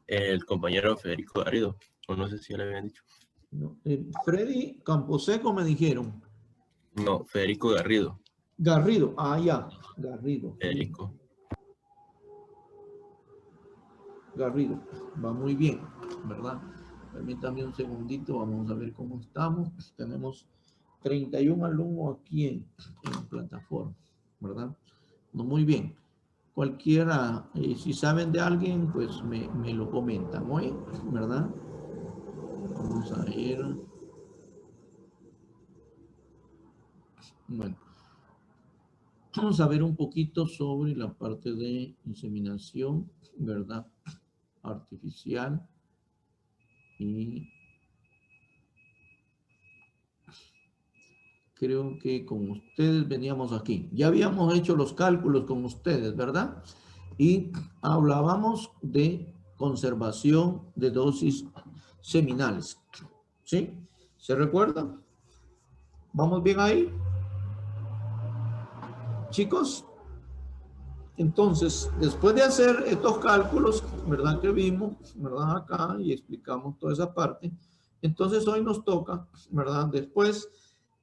El compañero Federico Garrido, o no sé si ya le habían dicho. No, Freddy Camposeco me dijeron. No, Federico Garrido. Garrido, ya, Garrido, sí, Federico. Garrido, va muy bien, ¿verdad? Permítame un segundito, vamos a ver cómo estamos. Tenemos 31 alumnos aquí en plataforma, ¿verdad? No, muy bien. Cualquiera, si saben de alguien, pues me lo comentan, ¿oye? ¿Verdad? Vamos a ver. Bueno, vamos a ver un poquito sobre la parte de inseminación, ¿verdad? Artificial y creo que con ustedes veníamos aquí. Ya habíamos hecho los cálculos con ustedes, ¿verdad? Y hablábamos de conservación de dosis seminales. ¿Sí? ¿Se recuerdan? ¿Vamos bien ahí? Chicos, entonces, después de hacer estos cálculos, ¿verdad? Que vimos, ¿verdad? Acá y explicamos toda esa parte. Entonces, hoy nos toca, ¿verdad? Después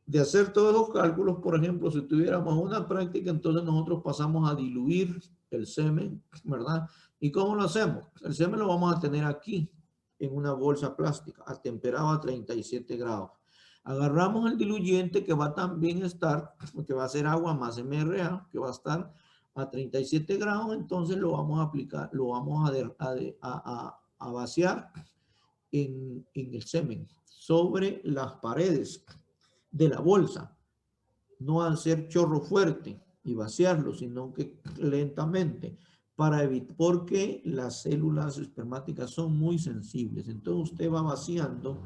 de hacer todos los cálculos, por ejemplo, si tuviéramos una práctica, entonces nosotros pasamos a diluir el semen, ¿verdad? ¿Y cómo lo hacemos? El semen lo vamos a tener aquí, en una bolsa plástica, atemperado a 37 grados. Agarramos el diluyente que va también a estar, que va a ser agua más MRA, que va a estar a 37 grados, entonces lo vamos a aplicar, lo vamos a vaciar en el semen sobre las paredes de la bolsa, no hacer chorro fuerte y vaciarlo, sino que lentamente, para evitar, porque las células espermáticas son muy sensibles. Entonces usted va vaciando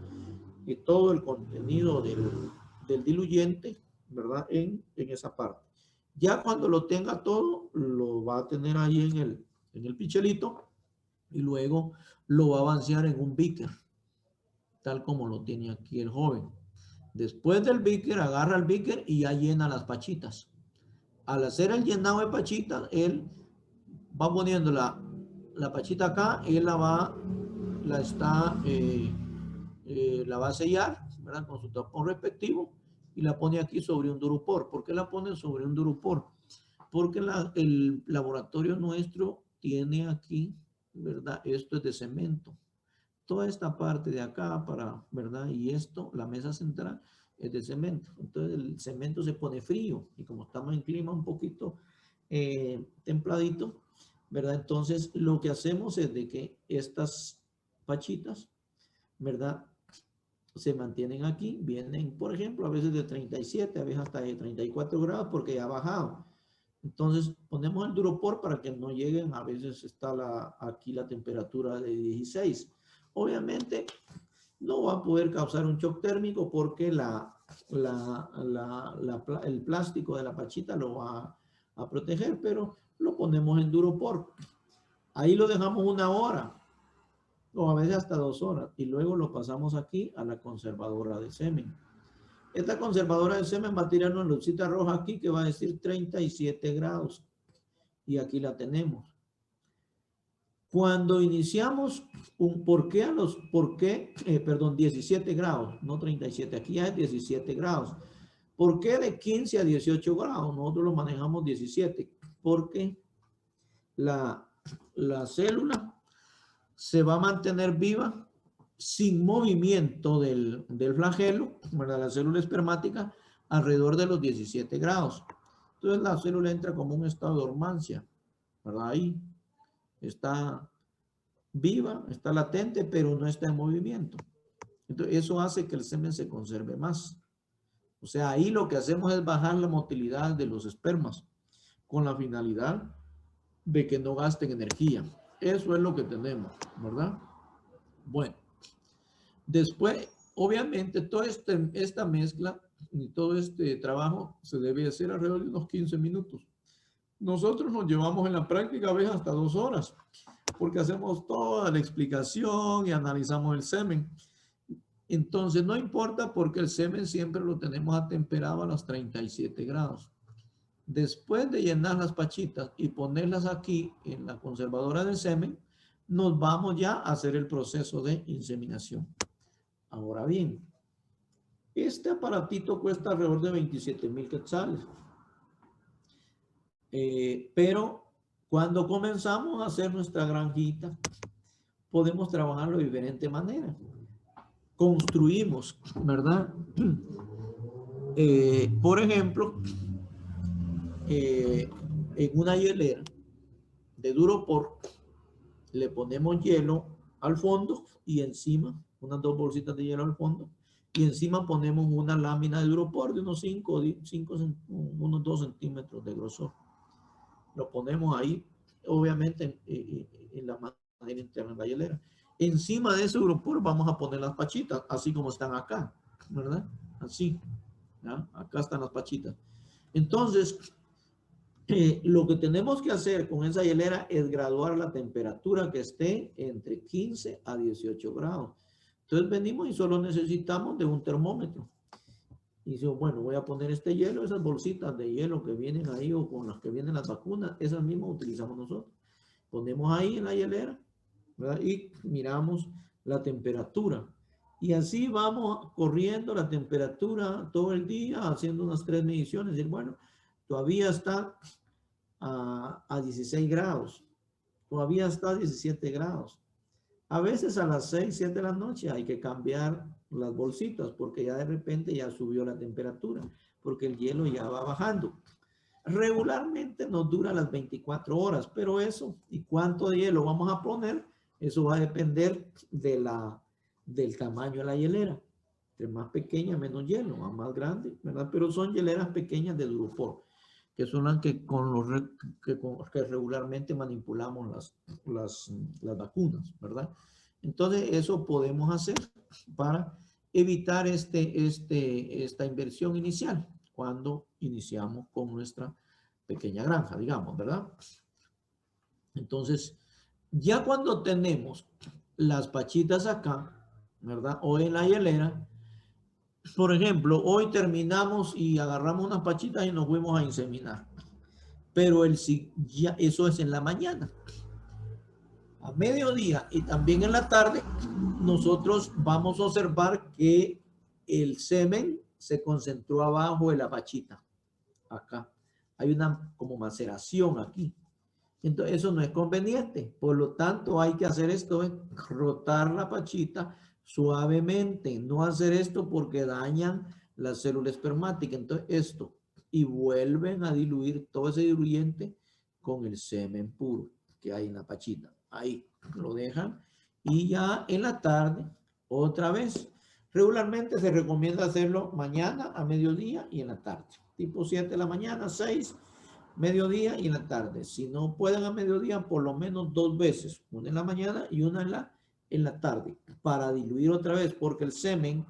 todo el contenido del diluyente, ¿verdad? En esa parte. Ya cuando lo tenga todo, lo va a tener ahí en el pichelito y luego lo va a vaciar en un beaker, tal como lo tiene aquí el joven. Después del beaker, agarra el beaker y ya llena las pachitas. Al hacer el llenado de pachitas, él va poniendo la pachita acá, él la va a sellar, ¿verdad? Con su tapón respectivo y la pone aquí sobre un durupor. ¿Por qué la pone sobre un durupor? Porque el laboratorio nuestro tiene aquí, ¿verdad? Esto es de cemento. Toda esta parte de acá ¿verdad? Y esto, la mesa central, es de cemento. Entonces el cemento se pone frío y como estamos en clima un poquito templadito, ¿verdad? Entonces lo que hacemos es de que estas pachitas, ¿verdad? Se mantienen aquí, vienen, por ejemplo, a veces de 37, a veces hasta de 34 grados porque ya ha bajado. Entonces ponemos el duropor para que no lleguen, a veces está aquí la temperatura de 16. Obviamente no va a poder causar un shock térmico porque el plástico de la pachita lo va a proteger, pero lo ponemos en duropor. Ahí lo dejamos una hora o a veces hasta 2 horas y luego lo pasamos aquí a la conservadora de semen. Esta conservadora de semen va a tirar una lucita roja aquí que va a decir 37 grados y aquí la tenemos. Cuando iniciamos perdón, 17 grados, no 37, aquí ya es 17 grados. ¿Por qué de 15 a 18 grados? Nosotros lo manejamos 17, porque la célula se va a mantener viva sin movimiento del flagelo, ¿verdad? La célula espermática alrededor de los 17 grados. Entonces la célula entra como un estado de dormancia, ¿verdad? Ahí está viva, está latente, pero no está en movimiento. Entonces eso hace que el semen se conserve más. O sea, ahí lo que hacemos es bajar la motilidad de los espermas con la finalidad de que no gasten energía. Eso es lo que tenemos, ¿verdad? Bueno, después, obviamente, toda esta mezcla y todo este trabajo se debe hacer alrededor de unos 15 minutos. Nosotros nos llevamos en la práctica a veces hasta 2 horas, porque hacemos toda la explicación y analizamos el semen. Entonces, no importa porque el semen siempre lo tenemos atemperado a los 37 grados. Después de llenar las pachitas y ponerlas aquí en la conservadora del semen, nos vamos ya a hacer el proceso de inseminación. Ahora bien, este aparatito cuesta alrededor de 27,000 quetzales. Pero cuando comenzamos a hacer nuestra granjita, podemos trabajarlo de diferente manera. Construimos, ¿verdad? Por ejemplo, en una hielera de duropor, le ponemos hielo al fondo y encima, unas 2 bolsitas de hielo al fondo, y encima ponemos una lámina de duropor de unos 2 centímetros de grosor. Lo ponemos ahí, obviamente, en la manera interna de la hielera. Encima de ese duropor vamos a poner las pachitas, así como están acá, ¿verdad? Así, ¿ya? Acá están las pachitas. Entonces, lo que tenemos que hacer con esa hielera es graduar la temperatura que esté entre 15 a 18 grados. Entonces venimos y solo necesitamos de un termómetro. Y digo, bueno, voy a poner este hielo, esas bolsitas de hielo que vienen ahí o con las que vienen las vacunas, esas mismas utilizamos nosotros. Ponemos ahí en la hielera, ¿verdad? Y miramos la temperatura. Y así vamos corriendo la temperatura todo el día, haciendo unas 3 mediciones. Y bueno, todavía está a 16 grados, todavía está a 17 grados. A veces a las 6, 7 de la noche hay que cambiar las bolsitas porque ya de repente ya subió la temperatura, porque el hielo ya va bajando. Regularmente nos dura las 24 horas, pero eso y cuánto de hielo vamos a poner, eso va a depender del tamaño de la hielera. Entre más pequeña, menos hielo, más grande, ¿verdad? Pero son hieleras pequeñas de duropor, que son las que, que regularmente manipulamos las vacunas, ¿verdad? Entonces, eso podemos hacer para evitar esta inversión inicial cuando iniciamos con nuestra pequeña granja, digamos, ¿verdad? Entonces, ya cuando tenemos las pachitas acá, ¿verdad? O en la hielera, por ejemplo, hoy terminamos y agarramos unas pachitas y nos fuimos a inseminar. Pero ya eso es en la mañana. A mediodía y también en la tarde, nosotros vamos a observar que el semen se concentró abajo de la pachita. Acá. Hay una como maceración aquí. Entonces, eso no es conveniente. Por lo tanto, hay que hacer esto, rotar la pachita suavemente. No hacer esto porque dañan la célula espermática. Entonces, esto. Y vuelven a diluir todo ese diluyente con el semen puro que hay en la pachita. Ahí lo dejan. Y ya en la tarde, otra vez. Regularmente se recomienda hacerlo mañana, a mediodía y en la tarde. Tipo 7 de la mañana, 6, mediodía y en la tarde. Si no pueden a mediodía, por lo menos 2 veces. Una en la mañana y una en la tarde. Para diluir otra vez. Porque el semen,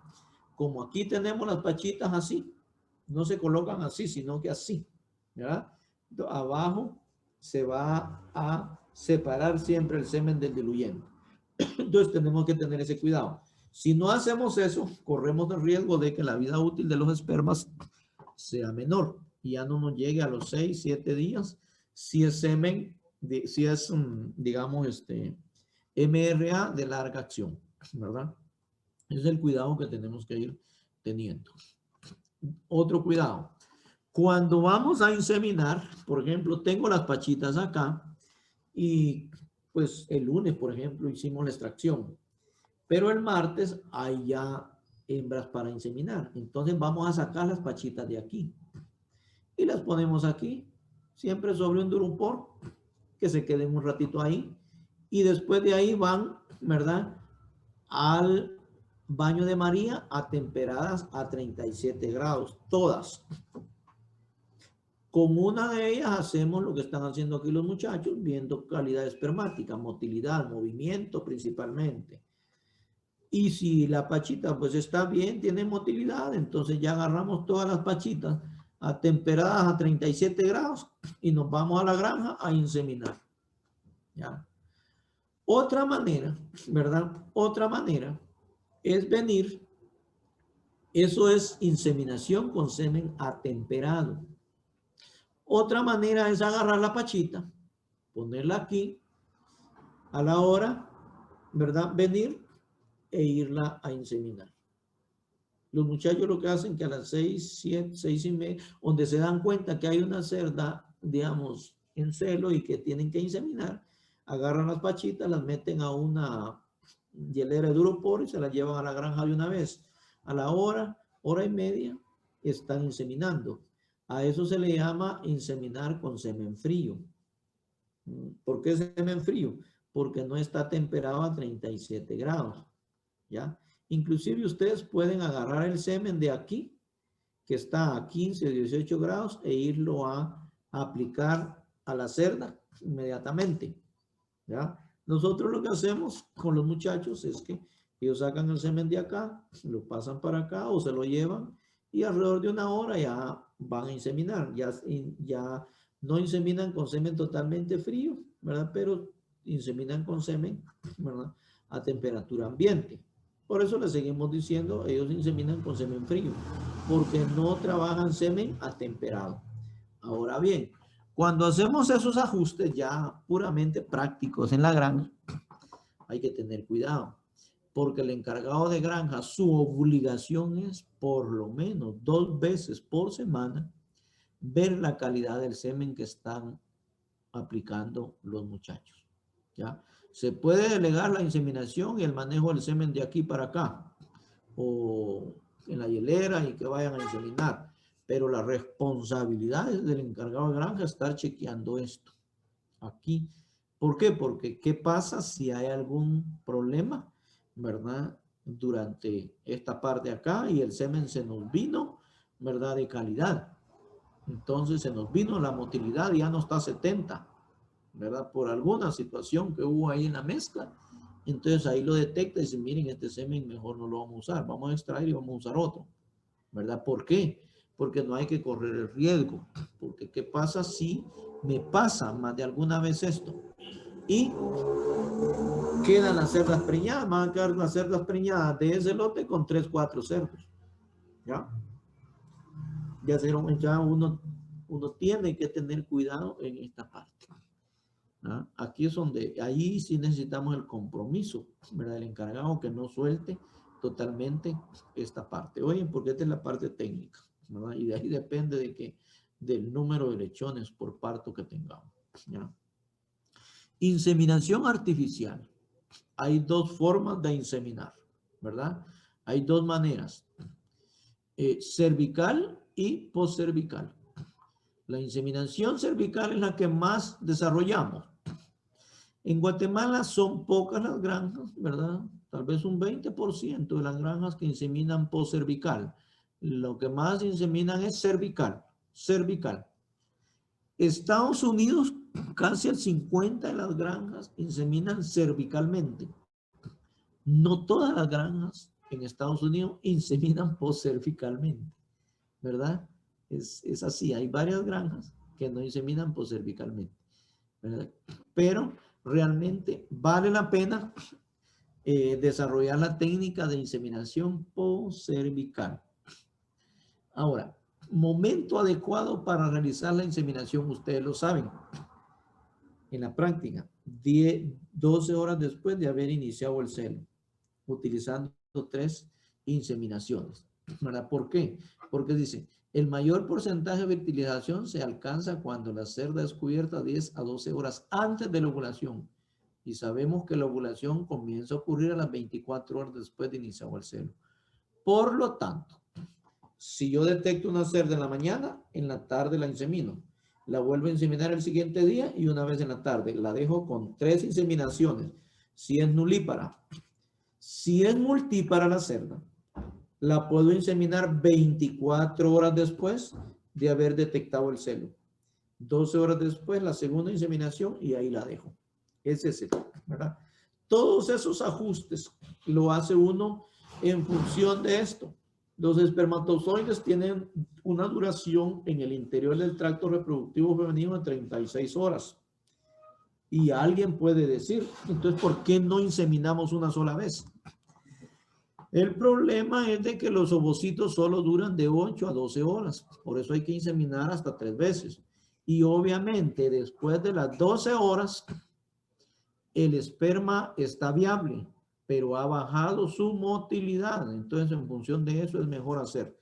como aquí tenemos las pachitas así, no se colocan así, sino que así. ¿Verdad? Abajo se va a separar siempre el semen del diluyente. Entonces tenemos que tener ese cuidado. Si no hacemos eso, corremos el riesgo de que la vida útil de los espermas sea menor y ya no nos llegue a los 6, 7 días si es semen, si es, digamos, MRA de larga acción, ¿verdad? Ese es el cuidado que tenemos que ir teniendo. Otro cuidado. Cuando vamos a inseminar, por ejemplo, tengo las pachitas acá y pues el lunes, por ejemplo, hicimos la extracción. Pero el martes hay ya hembras para inseminar. Entonces vamos a sacar las pachitas de aquí. Y las ponemos aquí, siempre sobre un duropor, que se queden un ratito ahí. Y después de ahí van, ¿verdad? Al baño de María atemperadas a 37 grados, todas. Con una de ellas hacemos lo que están haciendo aquí los muchachos, viendo calidad espermática, motilidad, movimiento principalmente. Y si la pachita pues está bien, tiene motilidad, entonces ya agarramos todas las pachitas atemperadas a 37 grados y nos vamos a la granja a inseminar. ¿Ya? Otra manera, ¿verdad? Otra manera es venir, eso es inseminación con semen atemperado. Otra manera es agarrar la pachita, ponerla aquí a la hora, ¿verdad? Venir e irla a inseminar. Los muchachos lo que hacen que a las 6, 7, 6:30, donde se dan cuenta que hay una cerda, digamos, en celo y que tienen que inseminar, agarran las pachitas, las meten a una hielera de duropor y se las llevan a la granja de una vez. A la hora, hora y media, están inseminando. A eso se le llama inseminar con semen frío. ¿Por qué semen frío? Porque no está temperado a 37 grados, ¿ya? Inclusive ustedes pueden agarrar el semen de aquí, que está a 15 o 18 grados, e irlo a aplicar a la cerda inmediatamente, ¿ya? Nosotros lo que hacemos con los muchachos es que ellos sacan el semen de acá, lo pasan para acá o se lo llevan y alrededor de una hora ya van a inseminar. Ya no inseminan con semen totalmente frío, ¿verdad? Pero inseminan con semen, ¿verdad? A temperatura ambiente. Por eso les seguimos diciendo, ellos inseminan con semen frío, porque no trabajan semen atemperado. Ahora bien, cuando hacemos esos ajustes ya puramente prácticos en la granja, hay que tener cuidado, porque el encargado de granja, su obligación es por lo menos 2 veces por semana ver la calidad del semen que están aplicando los muchachos, ¿ya? Se puede delegar la inseminación y el manejo del semen de aquí para acá, o en la hielera y que vayan a inseminar, pero la responsabilidad es del encargado de granja estar chequeando esto aquí. ¿Por qué? Porque ¿qué pasa si hay algún problema, verdad? Durante esta parte acá y el semen se nos vino, ¿verdad? De calidad. Entonces se nos vino la motilidad y ya no está a 70, ¿verdad? Por alguna situación que hubo ahí en la mezcla. Entonces ahí lo detecta y dice, miren, este semen mejor no lo vamos a usar, vamos a extraer y vamos a usar otro, ¿verdad? ¿Por qué? Porque no hay que correr el riesgo. Porque ¿qué pasa si me pasa más de alguna vez esto? Y quedan las cerdas preñadas, van a quedar las cerdas preñadas de ese lote con 3, 4 cerdos, ¿ya? Ya uno tiene que tener cuidado en esta parte, ¿no? Aquí es donde, ahí sí necesitamos el compromiso, ¿verdad? Del encargado que no suelte totalmente esta parte. Oye, porque esta es la parte técnica, ¿verdad? Y de ahí depende del número de lechones por parto que tengamos, ¿ya? Inseminación artificial. Hay 2 formas de inseminar, ¿verdad? Hay 2 maneras, cervical y postcervical. La inseminación cervical es la que más desarrollamos. En Guatemala son pocas las granjas, ¿verdad? Tal vez un 20% de las granjas que inseminan postcervical. Lo que más inseminan es cervical. Estados Unidos, casi el 50% de las granjas inseminan cervicalmente. No todas las granjas en Estados Unidos inseminan postcervicalmente, ¿verdad? Es así, hay varias granjas que no inseminan postcervicalmente, ¿verdad? Pero realmente vale la pena desarrollar la técnica de inseminación postcervical. Ahora, momento adecuado para realizar la inseminación, ustedes lo saben, en la práctica, 12 horas después de haber iniciado el celo, utilizando 3 inseminaciones, ¿verdad? ¿Por qué? Porque dice, el mayor porcentaje de fertilización se alcanza cuando la cerda es cubierta 10 a 12 horas antes de la ovulación. Y sabemos que la ovulación comienza a ocurrir a las 24 horas después de iniciar el celo. Por lo tanto, si yo detecto una cerda en la mañana, en la tarde la insemino. La vuelvo a inseminar el siguiente día y una vez en la tarde. La dejo con 3 inseminaciones. Si es nulípara. Si es multípara la cerda, la puedo inseminar 24 horas después de haber detectado el celo. 12 horas después, la segunda inseminación y ahí la dejo. Ese es el, ¿verdad? Todos esos ajustes lo hace uno en función de esto. Los espermatozoides tienen una duración en el interior del tracto reproductivo femenino de 36 horas. Y alguien puede decir, entonces, ¿por qué no inseminamos una sola vez? El problema es de que los ovocitos solo duran de 8 a 12 horas. Por eso hay que inseminar hasta 3 veces. Y obviamente después de las 12 horas, el esperma está viable, pero ha bajado su motilidad. Entonces, en función de eso, es mejor hacer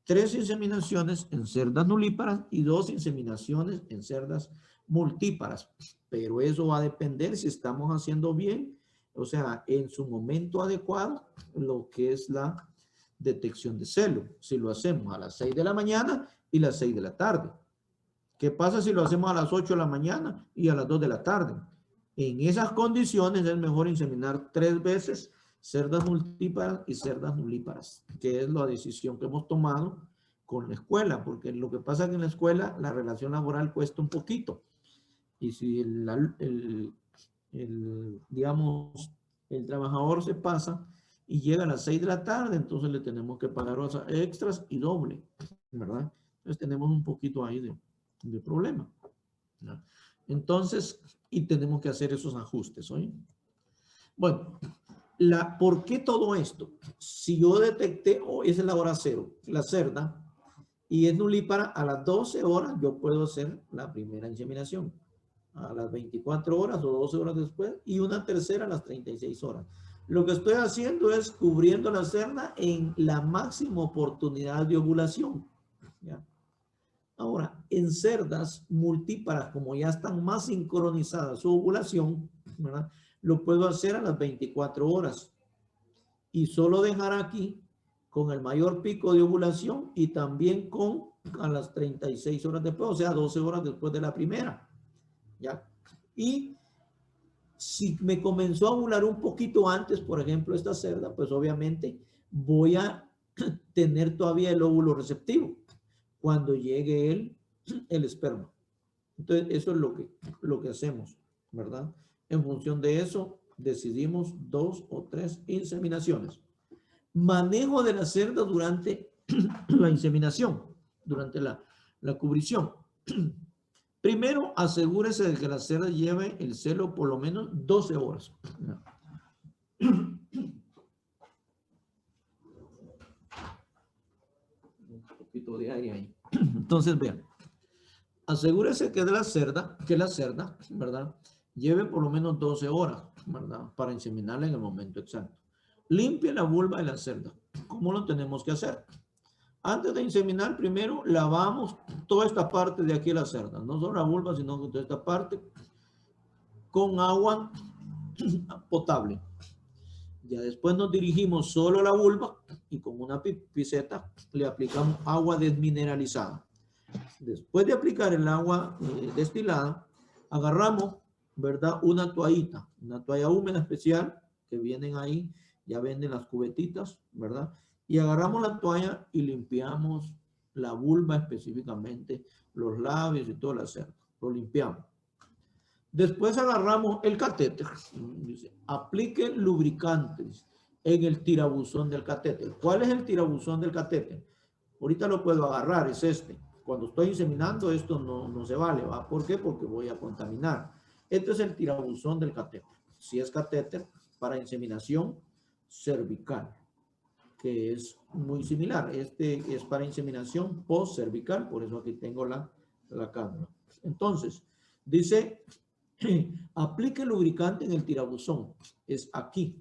3 inseminaciones en cerdas nulíparas y 2 inseminaciones en cerdas multíparas. Pero eso va a depender si estamos haciendo bien, o sea, en su momento adecuado, lo que es la detección de celo. Si lo hacemos a las 6 de la mañana y las 6 de la tarde. ¿Qué pasa si lo hacemos a las 8 de la mañana y a las 2 de la tarde? En esas condiciones es mejor inseminar 3 veces cerdas multíparas y cerdas nulíparas, que es la decisión que hemos tomado con la escuela, porque lo que pasa es que en la escuela la relación laboral cuesta un poquito. Y si digamos, el trabajador se pasa y llega a las 6 de la tarde, entonces le tenemos que pagar horas extras y doble, ¿verdad? Entonces tenemos un poquito ahí de problema, ¿no? Entonces, y tenemos que hacer esos ajustes, ¿oye? Bueno, ¿por qué todo esto? Si yo detecté, hoy es la hora cero, la cerda, y es nulípara, a las 12 horas yo puedo hacer la primera inseminación. A las 24 horas o 12 horas después, y una tercera a las 36 horas. Lo que estoy haciendo es cubriendo la cerda en la máxima oportunidad de ovulación, ¿ya? Ahora, en cerdas multíparas, como ya están más sincronizadas su ovulación, ¿verdad? Lo puedo hacer a las 24 horas y solo dejar aquí con el mayor pico de ovulación y también con a las 36 horas después, o sea, 12 horas después de la primera, ¿ya? Y si me comenzó a ovular un poquito antes, por ejemplo, esta cerda, pues obviamente voy a tener todavía el óvulo receptivo cuando llegue el esperma. Entonces, eso es lo que hacemos, ¿verdad? En función de eso, decidimos 2 o 3 inseminaciones. Manejo de la cerda durante la inseminación, durante la cubrición. Primero, asegúrese de que la cerda lleve el celo por lo menos 12 horas. Un poquito de aire ahí. Entonces, vean. Asegúrese que la cerda, ¿verdad? Lleve por lo menos 12 horas, ¿verdad? Para inseminarla en el momento exacto. Limpie la vulva de la cerda. ¿Cómo lo tenemos que hacer? Antes de inseminar, primero lavamos toda esta parte de aquí de la cerda. No solo la vulva, sino toda esta parte con agua potable. Ya después nos dirigimos solo a la vulva y con una piseta le aplicamos agua desmineralizada. Después de aplicar el agua destilada, agarramos, ¿verdad? Una toalla húmeda especial que vienen ahí, ya venden las cubetitas, ¿verdad? Y agarramos la toalla y limpiamos la vulva específicamente, los labios y toda la cerda. Lo limpiamos. Después agarramos el catéter, dice, aplique lubricantes en el tirabuzón del catéter. ¿Cuál es el tirabuzón del catéter? Ahorita lo puedo agarrar, es este. Cuando estoy inseminando esto no se vale, ¿va? ¿Por qué? Porque voy a contaminar. Este es el tirabuzón del catéter. Si es catéter para inseminación cervical, que es muy similar. Este es para inseminación post-cervical, por eso aquí tengo la cánula. Entonces, dice, aplique lubricante en el tirabuzón. Es aquí.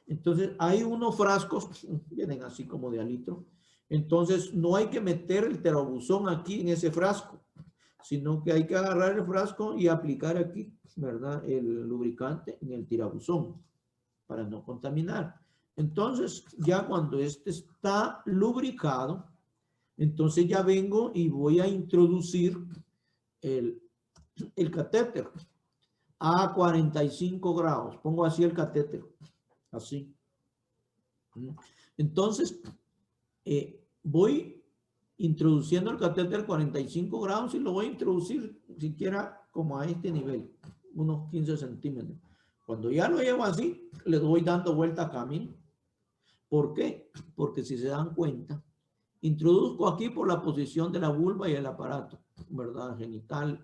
Entonces, hay unos frascos, vienen así como de a litro. Entonces, no hay que meter el tirabuzón aquí en ese frasco, sino que hay que agarrar el frasco y aplicar aquí, ¿verdad? El lubricante en el tirabuzón para no contaminar. Entonces, ya cuando este está lubricado, entonces ya vengo y voy a introducir el catéter a 45 grados. Pongo así el catéter, así. Entonces, voy introduciendo el catéter a 45 grados y lo voy a introducir siquiera como a este nivel, unos 15 centímetros. Cuando ya lo llevo así, le doy dando vuelta a camino. ¿Por qué? Porque si se dan cuenta, introduzco aquí por la posición de la vulva y el aparato, ¿verdad? Genital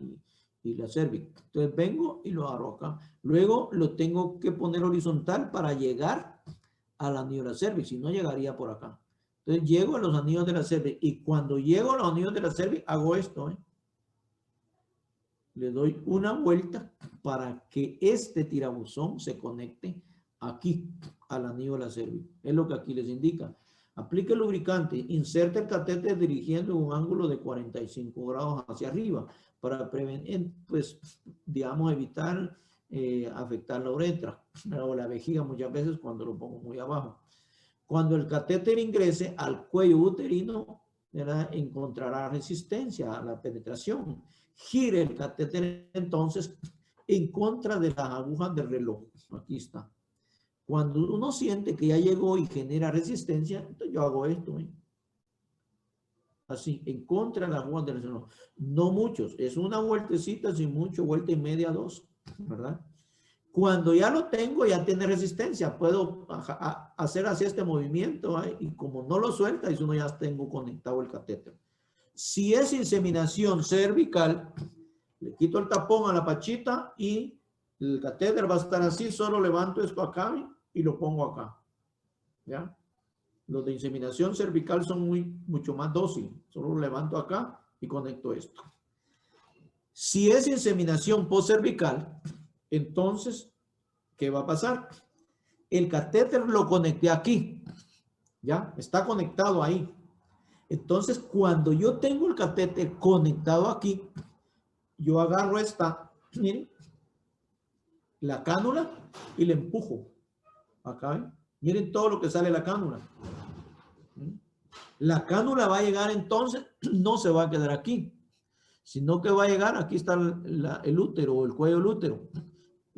y la cervix. Entonces vengo y lo agarro acá. Luego lo tengo que poner horizontal para llegar al anillo de la cervix, si no llegaría por acá. Entonces llego a los anillos de la cervix y cuando llego a los anillos de la cervix hago esto, le doy una vuelta para que este tirabuzón se conecte aquí al anillo de la cerviz. Es lo que aquí les indica. Aplique el lubricante, inserte el catéter dirigiendo un ángulo de 45 grados hacia arriba para prevenir, pues, digamos, evitar afectar la uretra o la vejiga muchas veces cuando lo pongo muy abajo. Cuando el catéter ingrese al cuello uterino, ¿verdad?, encontrará resistencia a la penetración. Gire el catéter entonces en contra de las agujas del reloj. Aquí está. Cuando uno siente que ya llegó y genera resistencia, entonces yo hago esto. Así, en contra de las agujas del reloj. No muchos, es una vueltecita, sin mucho, vuelta y media, dos, ¿verdad? Cuando ya lo tengo, ya tiene resistencia, puedo hacer así este movimiento, y como no lo suelta, eso no, ya tengo conectado el catéter. Si es inseminación cervical, le quito el tapón a la pachita y el catéter va a estar así, solo levanto esto acá y lo pongo acá, ¿ya? Los de inseminación cervical son mucho más dóciles, solo lo levanto acá y conecto esto. Si es inseminación postcervical, entonces, ¿qué va a pasar? El catéter lo conecté aquí, ¿ya? Está conectado ahí. Entonces, cuando yo tengo el catéter conectado aquí, yo agarro esta, miren, la cánula y le empujo. Acá, ¿ven? Miren todo lo que sale de la cánula. La cánula va a llegar entonces, no se va a quedar aquí, sino que va a llegar, aquí está el útero o el cuello del útero.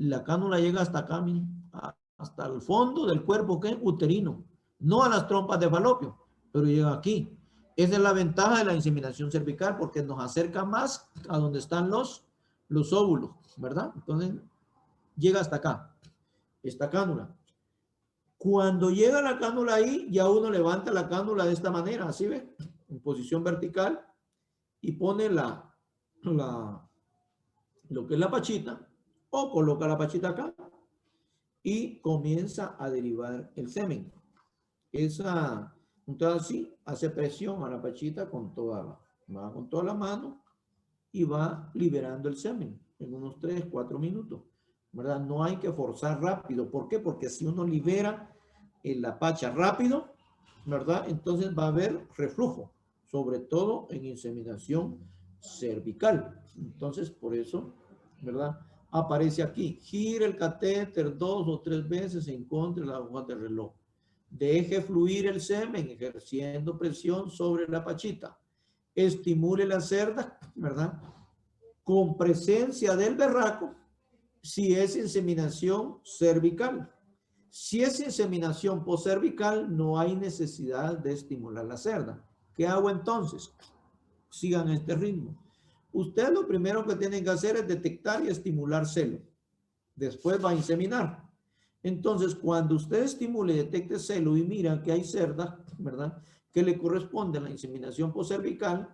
La cánula llega hasta acá, miren, hasta el fondo del cuerpo, que es uterino, no a las trompas de falopio, pero llega aquí. Esa es la ventaja de la inseminación cervical, porque nos acerca más a donde están los óvulos, ¿verdad? Entonces, llega hasta acá, esta cánula. Cuando llega la cánula ahí, ya uno levanta la cánula de esta manera, así ve, en posición vertical, y pone lo que es la pachita, o coloca la pachita acá, y comienza a derivar el semen. Entonces así, hace presión a la pachita con toda la mano y va liberando el semen en unos 3, 4 minutos, ¿verdad? No hay que forzar rápido. ¿Por qué? Porque si uno libera la pacha rápido, ¿verdad?, entonces va a haber reflujo, sobre todo en inseminación cervical. Entonces, por eso, ¿verdad?, aparece aquí. Gira el catéter 2 o 3 veces en contra de la aguja del reloj. Deje fluir el semen ejerciendo presión sobre la pachita. Estimule la cerda, ¿verdad?, con presencia del berraco, si es inseminación cervical. Si es inseminación postcervical, no hay necesidad de estimular la cerda. ¿Qué hago entonces? Sigan este ritmo. Usted lo primero que tienen que hacer es detectar y estimular celo. Después va a inseminar. Entonces, cuando usted estimule y detecte celo y mira que hay cerda, ¿verdad?, que le corresponde a la inseminación postcervical,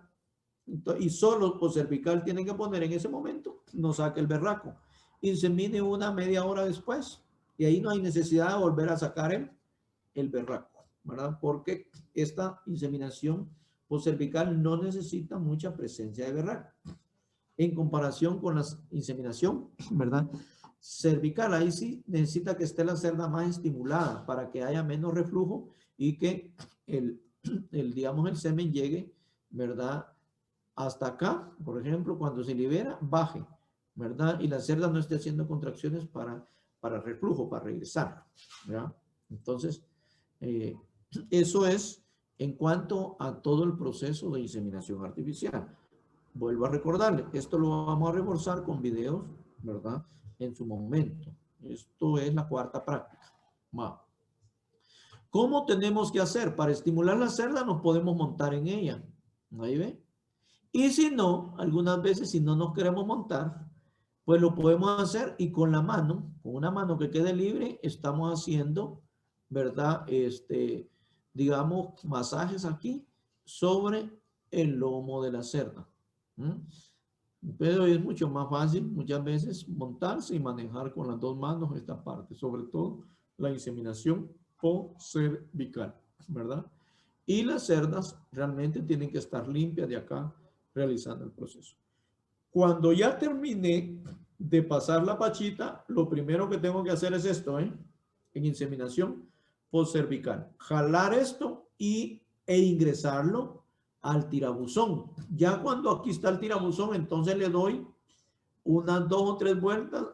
y solo postcervical tienen que poner en ese momento, no saque el berraco. Insemine una media hora después. Y ahí no hay necesidad de volver a sacar el berraco, ¿verdad? Porque esta inseminación postcervical no necesita mucha presencia de berraco. En comparación con la inseminación, ¿verdad?, cervical, ahí sí necesita que esté la cerda más estimulada para que haya menos reflujo y que digamos, el semen llegue, ¿verdad?, hasta acá, por ejemplo, cuando se libera, baje, ¿verdad? Y la cerda no esté haciendo contracciones para reflujo, para regresar, ¿verdad? Entonces, eso es en cuanto a todo el proceso de inseminación artificial. Vuelvo a recordarle, esto lo vamos a reforzar con videos, ¿verdad?, en su momento. Esto es la cuarta práctica. Va. ¿Cómo tenemos que hacer? Para estimular la cerda nos podemos montar en ella. Ahí ve. Y si no, algunas veces si no nos queremos montar, pues lo podemos hacer y con la mano, con una mano que quede libre, estamos haciendo, ¿verdad?, digamos, masajes aquí sobre el lomo de la cerda. Pero es mucho más fácil muchas veces montarse y manejar con las dos manos esta parte, sobre todo la inseminación postcervical, ¿verdad? Y las cerdas realmente tienen que estar limpias de acá realizando el proceso. Cuando ya terminé de pasar la pachita, lo primero que tengo que hacer es esto, en inseminación postcervical. Jalar esto e ingresarlo al tirabuzón. Ya cuando aquí está el tirabuzón, entonces le doy unas 2 o 3 vueltas,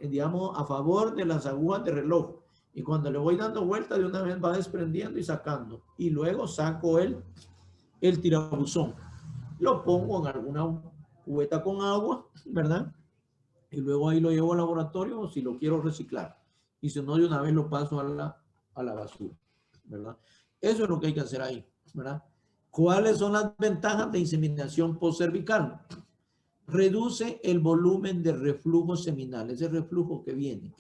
digamos, a favor de las agujas de reloj. Y cuando le voy dando vueltas, de una vez va desprendiendo y sacando. Y luego saco el tirabuzón. Lo pongo en alguna cubeta con agua, ¿verdad? Y luego ahí lo llevo al laboratorio si lo quiero reciclar. Y si no, de una vez lo paso a la basura, ¿verdad? Eso es lo que hay que hacer ahí, ¿verdad? ¿Cuáles son las ventajas de inseminación postcervical? Reduce el volumen de reflujo seminal, ese reflujo que viene,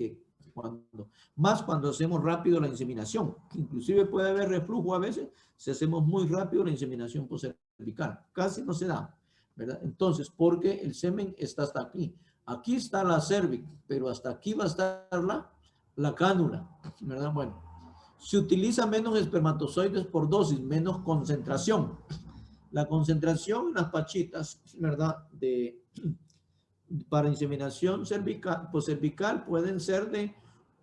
más cuando hacemos rápido la inseminación. Inclusive puede haber reflujo a veces si hacemos muy rápido la inseminación postcervical. Casi no se da, ¿verdad? Entonces, porque el semen está hasta aquí. Aquí está la cervix, pero hasta aquí va a estar la cánula, ¿verdad? Bueno, se utiliza menos espermatozoides por dosis, menos concentración. La concentración en las pachitas, ¿verdad? Para inseminación cervical pueden ser de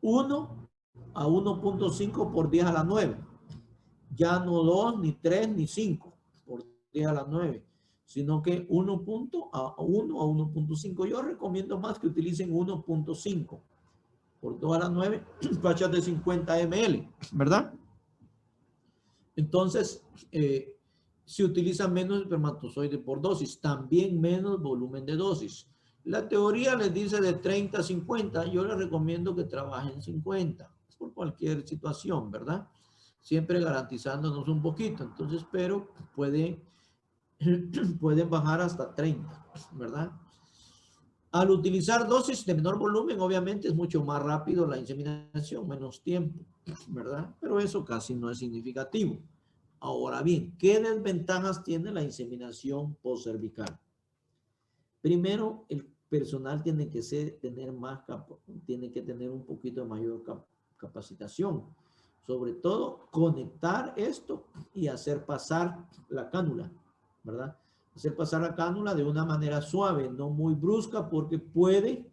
1 a 1.5 por 10 a la 9. Ya no 2, ni 3, ni 5 por 10 a la 9, sino que 1 a 1.5. Yo recomiendo más que utilicen 1.5 por 2 a la 9, pachas de 50 ml, ¿verdad? Entonces, se utiliza menos espermatozoide por dosis, también menos volumen de dosis. La teoría les dice de 30 a 50, yo les recomiendo que trabajen 50 por cualquier situación, ¿verdad? Siempre garantizándonos un poquito. Entonces, pero pueden bajar hasta 30, ¿verdad? Al utilizar dosis de menor volumen, obviamente es mucho más rápido la inseminación, menos tiempo, ¿verdad? Pero eso casi no es significativo. Ahora bien, ¿qué desventajas tiene la inseminación postcervical? Primero, el personal tiene que tener un poquito de mayor capacitación. Sobre todo, conectar esto y hacer pasar la cánula, ¿verdad? Hacer pasar la cánula de una manera suave, no muy brusca, porque puede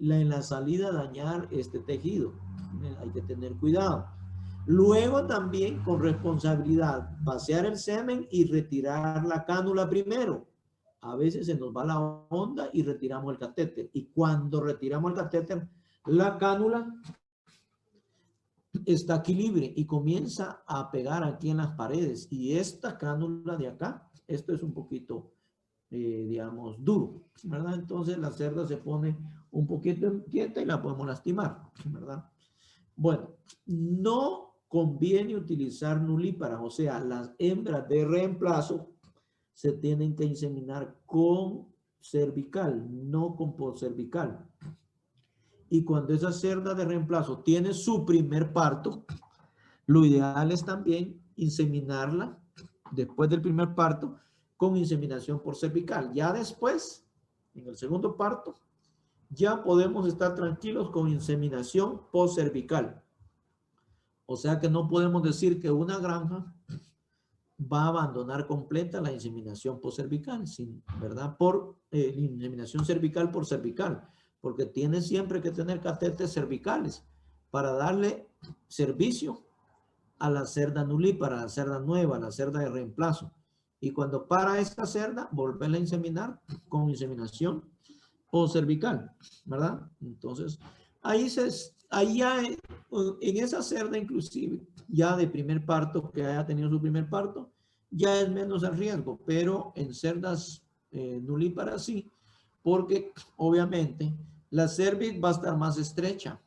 en la salida dañar este tejido. Hay que tener cuidado. Luego también con responsabilidad, vaciar el semen y retirar la cánula primero. A veces se nos va la onda y retiramos el catéter. Y cuando retiramos el catéter, la cánula está aquí libre y comienza a pegar aquí en las paredes. Y esta cánula de acá, esto es un poquito, digamos, duro, ¿verdad? Entonces la cerda se pone un poquito inquieta y la podemos lastimar, ¿verdad? Bueno, no conviene utilizar nulíparas, o sea, las hembras de reemplazo se tienen que inseminar con cervical, no con postcervical. Y cuando esa cerda de reemplazo tiene su primer parto, lo ideal es también inseminarla después del primer parto con inseminación por cervical. Ya después, en el segundo parto, ya podemos estar tranquilos con inseminación postcervical. O sea que no podemos decir que una granja va a abandonar completa la inseminación postcervical, ¿verdad? Por inseminación cervical por cervical, porque tiene siempre que tener catéteres cervicales para darle servicio a la cerda nulípara, a la cerda nueva, a la cerda de reemplazo. Y cuando para esta cerda, volverla a inseminar con inseminación postcervical, ¿verdad? Entonces, ahí ya en esa cerda inclusive, ya de primer parto, que haya tenido su primer parto, ya es menos el riesgo, pero en cerdas nulíparas sí, porque obviamente la cervix va a estar más estrecha.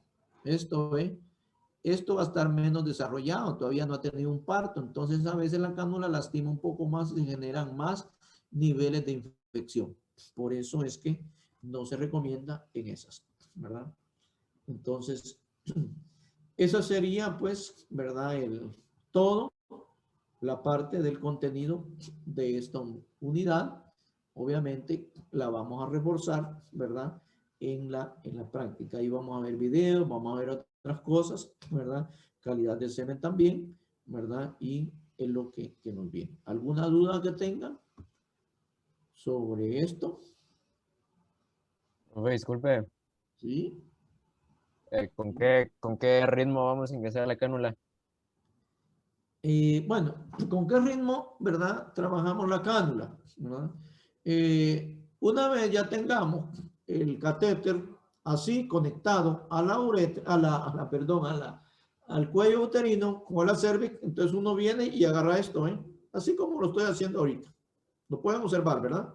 Esto va a estar menos desarrollado, todavía no ha tenido un parto, entonces a veces la cánula lastima un poco más y generan más niveles de infección. Por eso es que no se recomienda en esas, ¿verdad? Entonces, eso sería, pues, ¿verdad? Todo la parte del contenido de esta unidad. Obviamente, la vamos a reforzar, ¿verdad? En la práctica. Ahí vamos a ver videos, vamos a ver otras cosas, ¿verdad? Calidad de semen también, ¿verdad? Y es lo que nos viene. ¿Alguna duda que tengan? sobre esto, Profe, disculpe, ¿sí? ¿con qué ritmo vamos a ingresar la cánula? Bueno, ¿con qué ritmo, verdad? Trabajamos la cánula, ¿verdad? Una vez ya tengamos el catéter así conectado a la uretra, perdón, al cuello uterino o a la cervix, entonces uno viene y agarra esto, ¿eh? Así como lo estoy haciendo ahorita. Lo pueden observar, ¿verdad?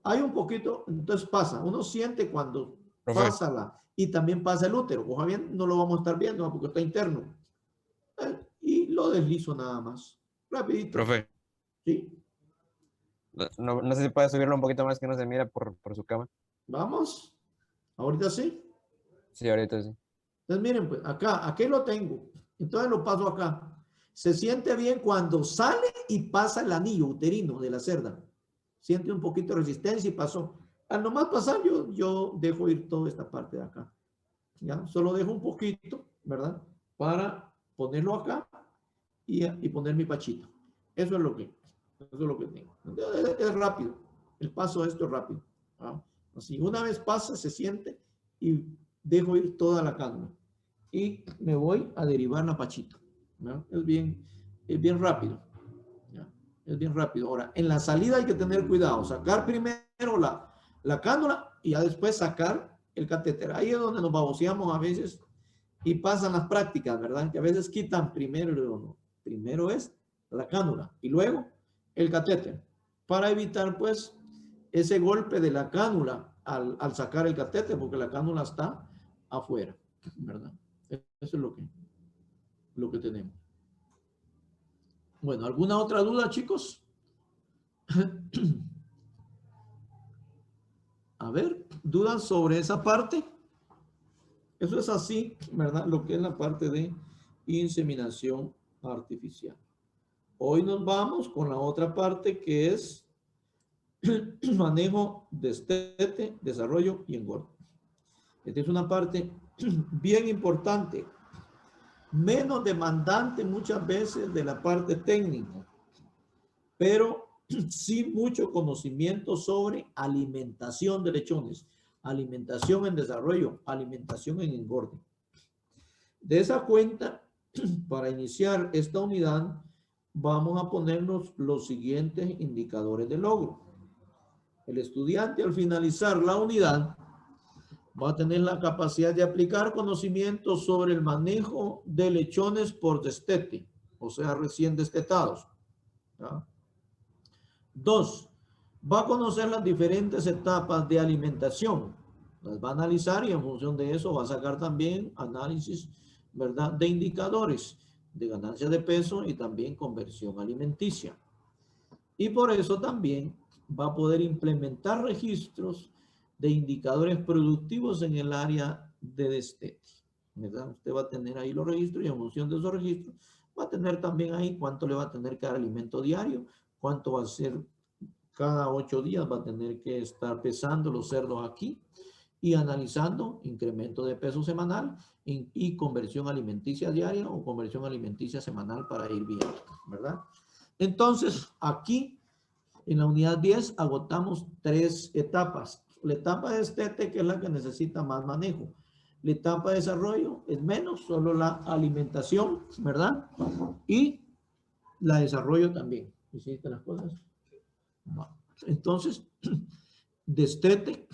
Hay un poquito, entonces pasa, uno siente cuando Profe, pasa y también pasa el útero. Ojalá bien, no lo vamos a estar viendo, ¿no? Porque está interno. Y lo deslizo nada más. Rapidito. profe, ¿Sí? no sé si puede subirlo un poquito más que no se mira por su cama. Vamos. Ahorita sí. Sí, ahorita sí. Entonces miren, pues acá, aquí lo tengo. Entonces lo paso acá. Se siente bien cuando sale y pasa el anillo uterino de la cerda. Siente un poquito de resistencia y pasó. Al nomás pasar yo dejo ir toda esta parte de acá. ¿Ya? Solo dejo un poquito, ¿verdad? Para ponerlo acá y poner mi pachito. Eso es lo que tengo. Es rápido. El paso de esto es rápido. ¿Ah? Así, una vez pasa, se siente y dejo ir toda la cánula. Y me voy a derivar la pachita. ¿No? Es bien rápido. ¿Ya? Es bien rápido. Ahora, en la salida hay que tener cuidado. Sacar primero la cánula y ya después sacar el catéter. Ahí es donde nos baboseamos a veces y pasan las prácticas, ¿verdad? Que a veces quitan primero, no. Primero es la cánula y luego el catéter para evitar pues ese golpe de la cánula al sacar el catéter porque la cánula está afuera, ¿verdad? Eso es lo que tenemos. Bueno, ¿alguna otra duda, chicos? A ver, ¿dudas sobre esa parte? Eso es así, ¿verdad? Lo que es la parte de inseminación artificial. Hoy nos vamos con la otra parte que es manejo, destete, desarrollo y engorde. Esta es una parte bien importante, menos demandante muchas veces de la parte técnica, pero sí mucho conocimiento sobre alimentación de lechones, alimentación en desarrollo, alimentación en engorde. De esa cuenta, para iniciar esta unidad, vamos a ponernos los siguientes indicadores de logro. El estudiante al finalizar la unidad va a tener la capacidad de aplicar conocimientos sobre el manejo de lechones por destete, o sea, recién destetados. ¿Ya? 2. Va a conocer las diferentes etapas de alimentación. Las va a analizar y en función de eso va a sacar también análisis, ¿verdad?, de indicadores de ganancia de peso y también conversión alimenticia. Y por eso también va a poder implementar registros de indicadores productivos en el área de destete, ¿verdad? Usted va a tener ahí los registros y en función de esos registros va a tener también ahí cuánto le va a tener que dar alimento diario, cuánto va a ser cada 8 días, va a tener que estar pesando los cerdos aquí y analizando incremento de peso semanal y conversión alimenticia diaria o conversión alimenticia semanal para ir viendo, ¿verdad? Entonces, aquí en la unidad 10 agotamos 3 etapas. La etapa de destete, que es la que necesita más manejo. La etapa de desarrollo es menos, solo la alimentación, ¿verdad? Y la desarrollo también. ¿Hiciste las cosas? No. Entonces, destete,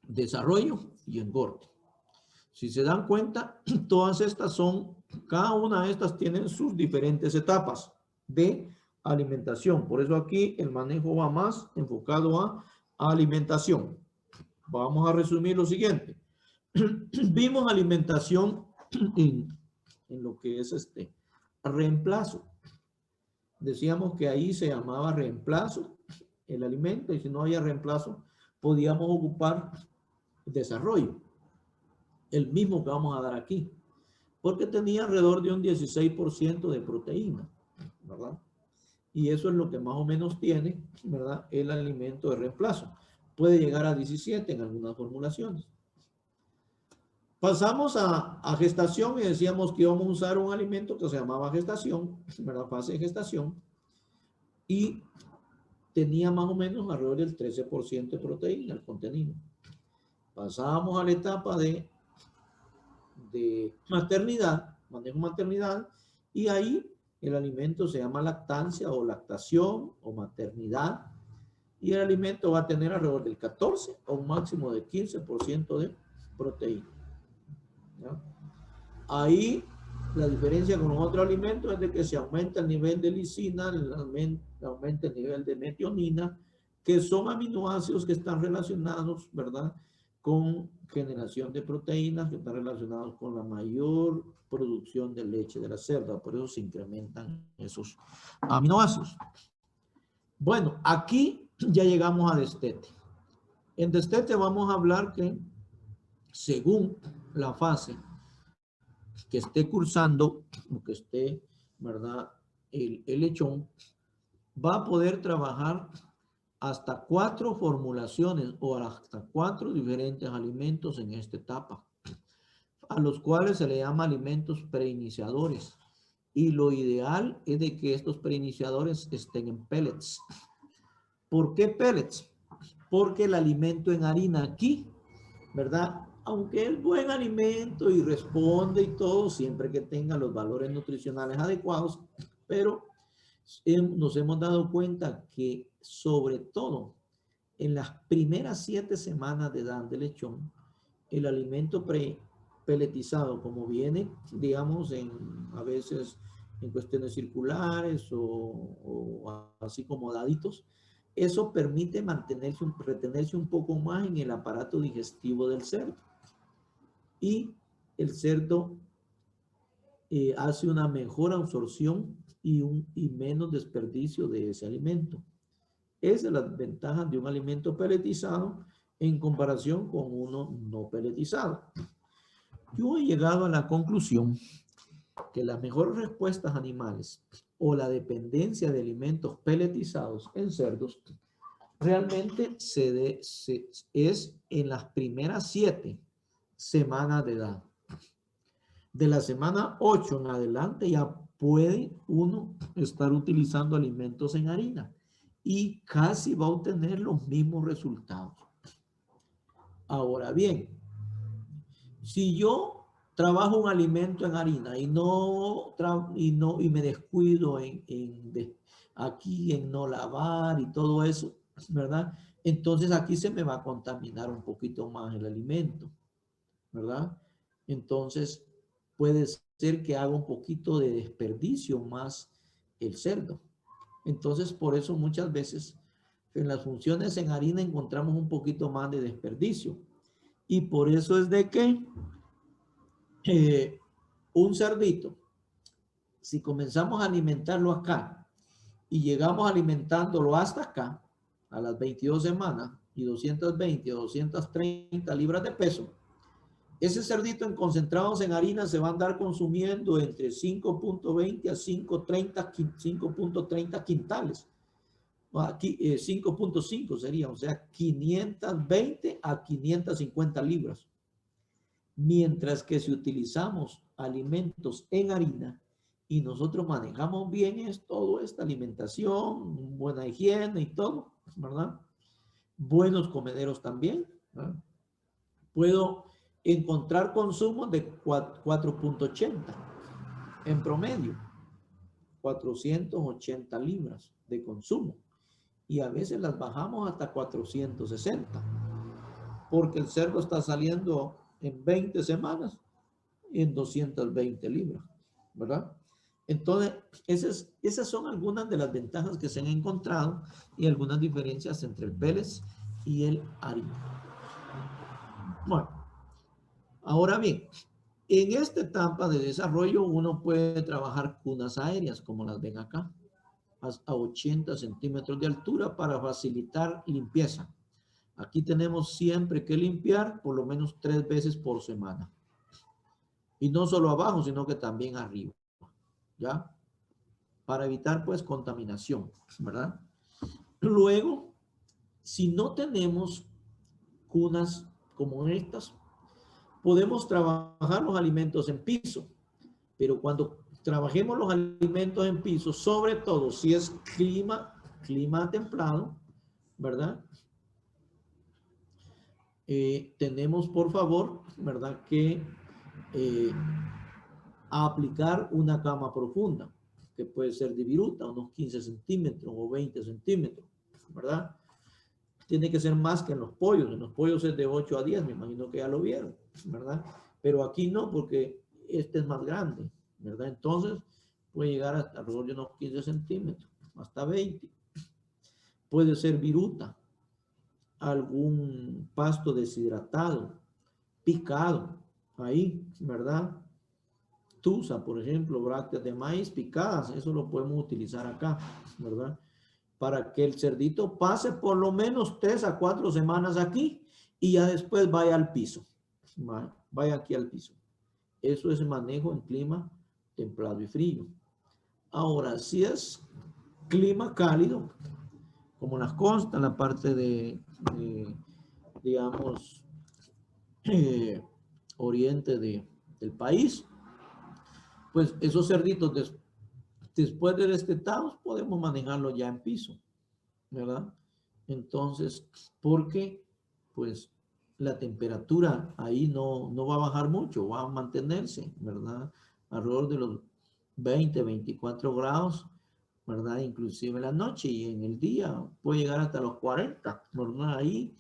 desarrollo y engorde. Si se dan cuenta, todas estas cada una de estas tienen sus diferentes etapas de alimentación. Por eso aquí el manejo va más enfocado a alimentación. Vamos a resumir lo siguiente. Vimos alimentación en lo que es reemplazo. Decíamos que ahí se llamaba reemplazo el alimento y si no había reemplazo podíamos ocupar desarrollo, el mismo que vamos a dar aquí, porque tenía alrededor de un 16% de proteína, ¿verdad? Y eso es lo que más o menos tiene, ¿verdad?, el alimento de reemplazo. Puede llegar a 17 en algunas formulaciones. Pasamos a gestación y decíamos que íbamos a usar un alimento que se llamaba gestación, ¿verdad?, fase de gestación. Y tenía más o menos alrededor del 13% de proteína el contenido. Pasábamos a la etapa de maternidad, manejo maternidad, y ahí el alimento se llama lactancia o lactación o maternidad, y el alimento va a tener alrededor del 14 o un máximo de 15% de proteína. ¿Ya? Ahí la diferencia con los otros alimentos es de que se aumenta el nivel de lisina, aumenta el nivel de metionina, que son aminoácidos que están relacionados, ¿verdad?, con generación de proteínas, que están relacionados con la mayor producción de leche de la cerda. Por eso se incrementan esos aminoácidos. Bueno, aquí ya llegamos a destete. En destete vamos a hablar que según la fase que esté cursando, o que esté, ¿verdad?, el lechón, va a poder trabajar hasta 4 formulaciones o hasta 4 diferentes alimentos en esta etapa, a los cuales se le llama alimentos preiniciadores. Y lo ideal es de que estos preiniciadores estén en pellets. ¿Por qué pellets? Porque el alimento en harina aquí, ¿verdad?, aunque es buen alimento y responde y todo, siempre que tenga los valores nutricionales adecuados, pero nos hemos dado cuenta que sobre todo en las primeras 7 semanas de edad del lechón, el alimento peletizado, como viene, digamos, a veces en cuestiones circulares o así como daditos, eso permite retenerse un poco más en el aparato digestivo del cerdo. Y el cerdo hace una mejor absorción y menos desperdicio de ese alimento. Esa es la ventaja de un alimento peletizado en comparación con uno no peletizado. Yo he llegado a la conclusión que las mejores respuestas animales o la dependencia de alimentos peletizados en cerdos realmente es en las primeras 7 semanas de edad. De la semana 8 en adelante ya puede uno estar utilizando alimentos en harina y casi va a obtener los mismos resultados. Ahora bien, si yo trabajo un alimento en harina y me descuido aquí en no lavar y todo eso, ¿verdad? Entonces aquí se me va a contaminar un poquito más el alimento, ¿verdad? Entonces puede ser que haga un poquito de desperdicio más el cerdo. Entonces por eso muchas veces en las funciones en harina encontramos un poquito más de desperdicio. Y por eso es de que un cerdito, si comenzamos a alimentarlo acá y llegamos alimentándolo hasta acá, a las 22 semanas y 220 o 230 libras de peso, ese cerdito en concentrados en harina se va a andar consumiendo entre 5.20 a 5.30 quintales. Aquí 5.5 sería, o sea, 520 a 550 libras. Mientras que si utilizamos alimentos en harina y nosotros manejamos bien toda esta alimentación, buena higiene y todo, ¿verdad? Buenos comederos también, ¿verdad? Puedo encontrar consumos de 4.80 en promedio, 480 libras de consumo. Y a veces las bajamos hasta 460, porque el cerdo está saliendo en 20 semanas en 220 libras, ¿verdad? Entonces, esas son algunas de las ventajas que se han encontrado y algunas diferencias entre el pellets y el harina. Bueno, ahora bien, en esta etapa de desarrollo uno puede trabajar cunas aéreas, como las ven acá, a 80 centímetros de altura para facilitar limpieza. Aquí tenemos siempre que limpiar por lo menos 3 veces por semana. Y no solo abajo, sino que también arriba, ¿ya? Para evitar, pues, contaminación, ¿verdad? Luego, si no tenemos cunas como estas, podemos trabajar los alimentos en piso. Pero cuando trabajemos los alimentos en piso, sobre todo si es clima clima templado, ¿verdad? Tenemos, por favor, ¿verdad? Que aplicar una cama profunda, que puede ser de viruta, unos 15 centímetros o 20 centímetros, ¿verdad? Tiene que ser más que en los pollos. En los pollos es de 8 a 10, me imagino que ya lo vieron, ¿verdad? Pero aquí no, porque este es más grande, ¿verdad? Entonces puede llegar hasta alrededor de unos 15 centímetros, hasta 20. Puede ser viruta, algún pasto deshidratado, picado, ahí, ¿verdad? Tusa, por ejemplo, brácteas de maíz picadas, eso lo podemos utilizar acá, ¿verdad? Para que el cerdito pase por lo menos 3 a 4 semanas aquí y ya después vaya al piso, vaya aquí al piso. Eso es manejo en clima templado y frío. Ahora, si es clima cálido, como las consta en la parte de digamos, oriente del país, pues esos cerditos después de destetados podemos manejarlos ya en piso, ¿verdad? Entonces, porque pues la temperatura ahí no va a bajar mucho, va a mantenerse, ¿verdad? Alrededor de los 20, 24 grados, ¿verdad? Inclusive en la noche y en el día puede llegar hasta los 40, ¿verdad? Ahí,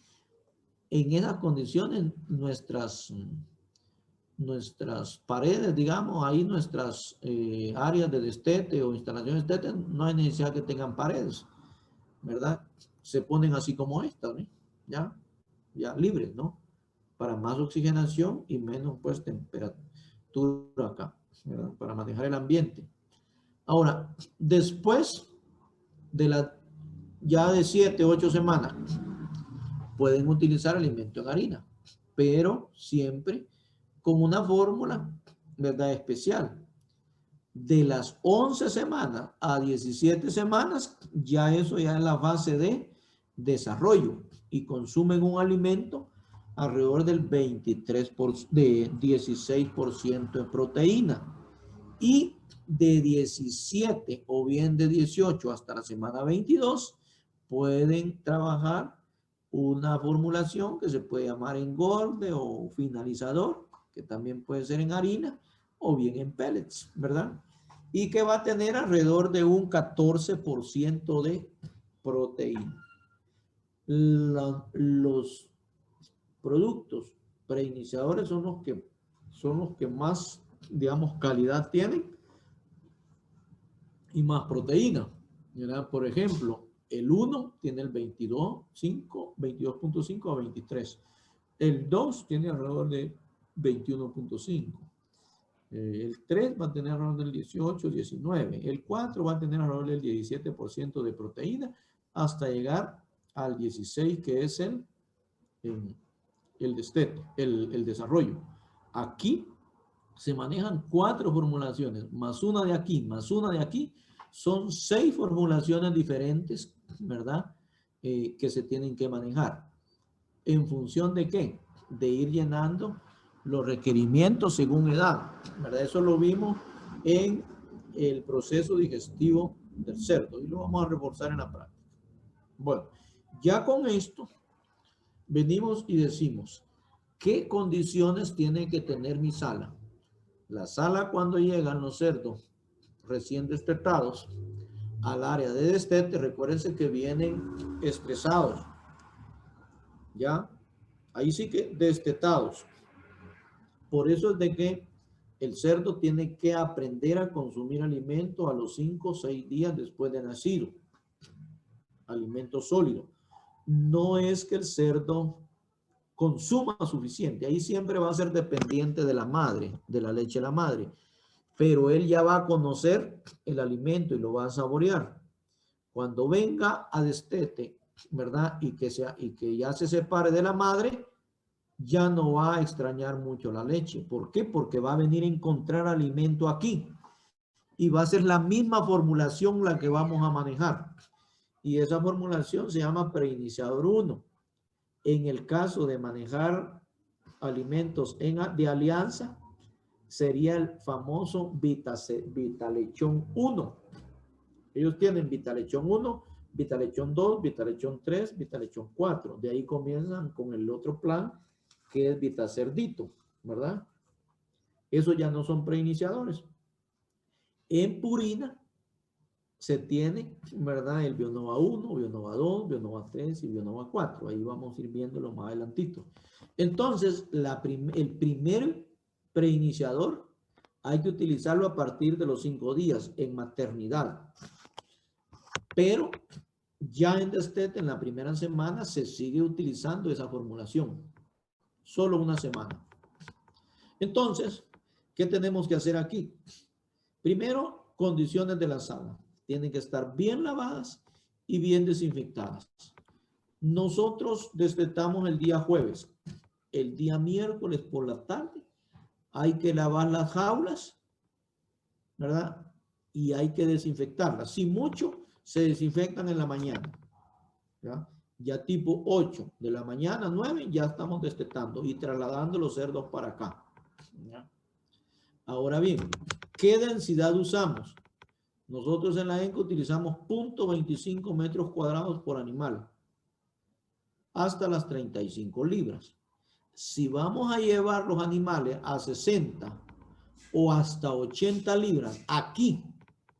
en esas condiciones, nuestras paredes, digamos, ahí nuestras áreas de destete o instalaciones de destete, no hay necesidad que tengan paredes, ¿verdad? Se ponen así como estas, ¿no? Ya libres, ¿no? Para más oxigenación y menos, pues, temperatura acá, ¿verdad? Para manejar el ambiente. Ahora, después de ya de 7, 8 semanas, pueden utilizar alimento en harina, pero siempre con una fórmula, ¿verdad? Especial. De las 11 semanas a 17 semanas, ya eso ya es la fase de desarrollo y consumen un alimento alrededor del 16% de proteína. Y de 17 o bien de 18 hasta la semana 22, pueden trabajar una formulación que se puede llamar engorde o finalizador, que también puede ser en harina o bien en pellets, ¿verdad? Y que va a tener alrededor de un 14% de proteína. Los productos preiniciadores son los que más, digamos, calidad tienen y más proteína, ¿verdad? Por ejemplo, el 1 tiene el 22.5 a 23. El 2 tiene alrededor de 21.5. El 3 va a tener alrededor del 18, 19. El 4 va a tener alrededor del 17% de proteína hasta llegar al 16, que es el destete, el desarrollo. Aquí se manejan 4 formulaciones, más una de aquí, más una de aquí. Son 6 formulaciones diferentes, ¿verdad? Que se tienen que manejar. ¿En función de qué? De ir llenando los requerimientos según edad, ¿verdad? Eso lo vimos en el proceso digestivo del cerdo y lo vamos a reforzar en la práctica. Bueno, ya con esto venimos y decimos, ¿qué condiciones tiene que tener mi sala? La sala, cuando llegan los cerdos recién destetados al área de destete, recuérdense que vienen estresados, ¿ya? Ahí sí que destetados. Por eso es de que el cerdo tiene que aprender a consumir alimento a los 5 o 6 días después de nacido. Alimento sólido. No es que el cerdo consuma suficiente. Ahí siempre va a ser dependiente de la madre, de la leche de la madre. Pero él ya va a conocer el alimento y lo va a saborear. Cuando venga a destete, ¿verdad? Y que ya se separe de la madre, ya no va a extrañar mucho la leche. ¿Por qué? Porque va a venir a encontrar alimento aquí. Y va a ser la misma formulación la que vamos a manejar. Y esa formulación se llama preiniciador 1. En el caso de manejar alimentos de alianza, sería el famoso Vitalechón 1. Ellos tienen Vitalechón 1 Vitalechón 2, Vitalechón 3, Vitalechón 4. De ahí comienzan con el otro plan, que es Vitacerdito, ¿verdad? Esos ya no son preiniciadores. En Purina se tiene, ¿verdad? El Bionova 1, Bionova 2, Bionova 3 y Bionova 4. Ahí vamos a ir viéndolo más adelantito. Entonces, el primer preiniciador hay que utilizarlo a partir de los 5 días en maternidad. Pero ya en Destete, en la primera semana, se sigue utilizando esa formulación. Solo una semana. Entonces, ¿qué tenemos que hacer aquí? Primero, condiciones de la sala. Tienen que estar bien lavadas y bien desinfectadas. Nosotros destetamos el día jueves. El día miércoles por la tarde hay que lavar las jaulas, ¿verdad? Y hay que desinfectarlas. Si mucho, se desinfectan en la mañana. ¿Ya? Ya tipo 8 de la mañana, 9, ya estamos destetando y trasladando los cerdos para acá. ¿Ya? Ahora bien, ¿qué densidad usamos? Nosotros en la ENCA utilizamos 0.25 metros cuadrados por animal, hasta las 35 libras. Si vamos a llevar los animales a 60 o hasta 80 libras aquí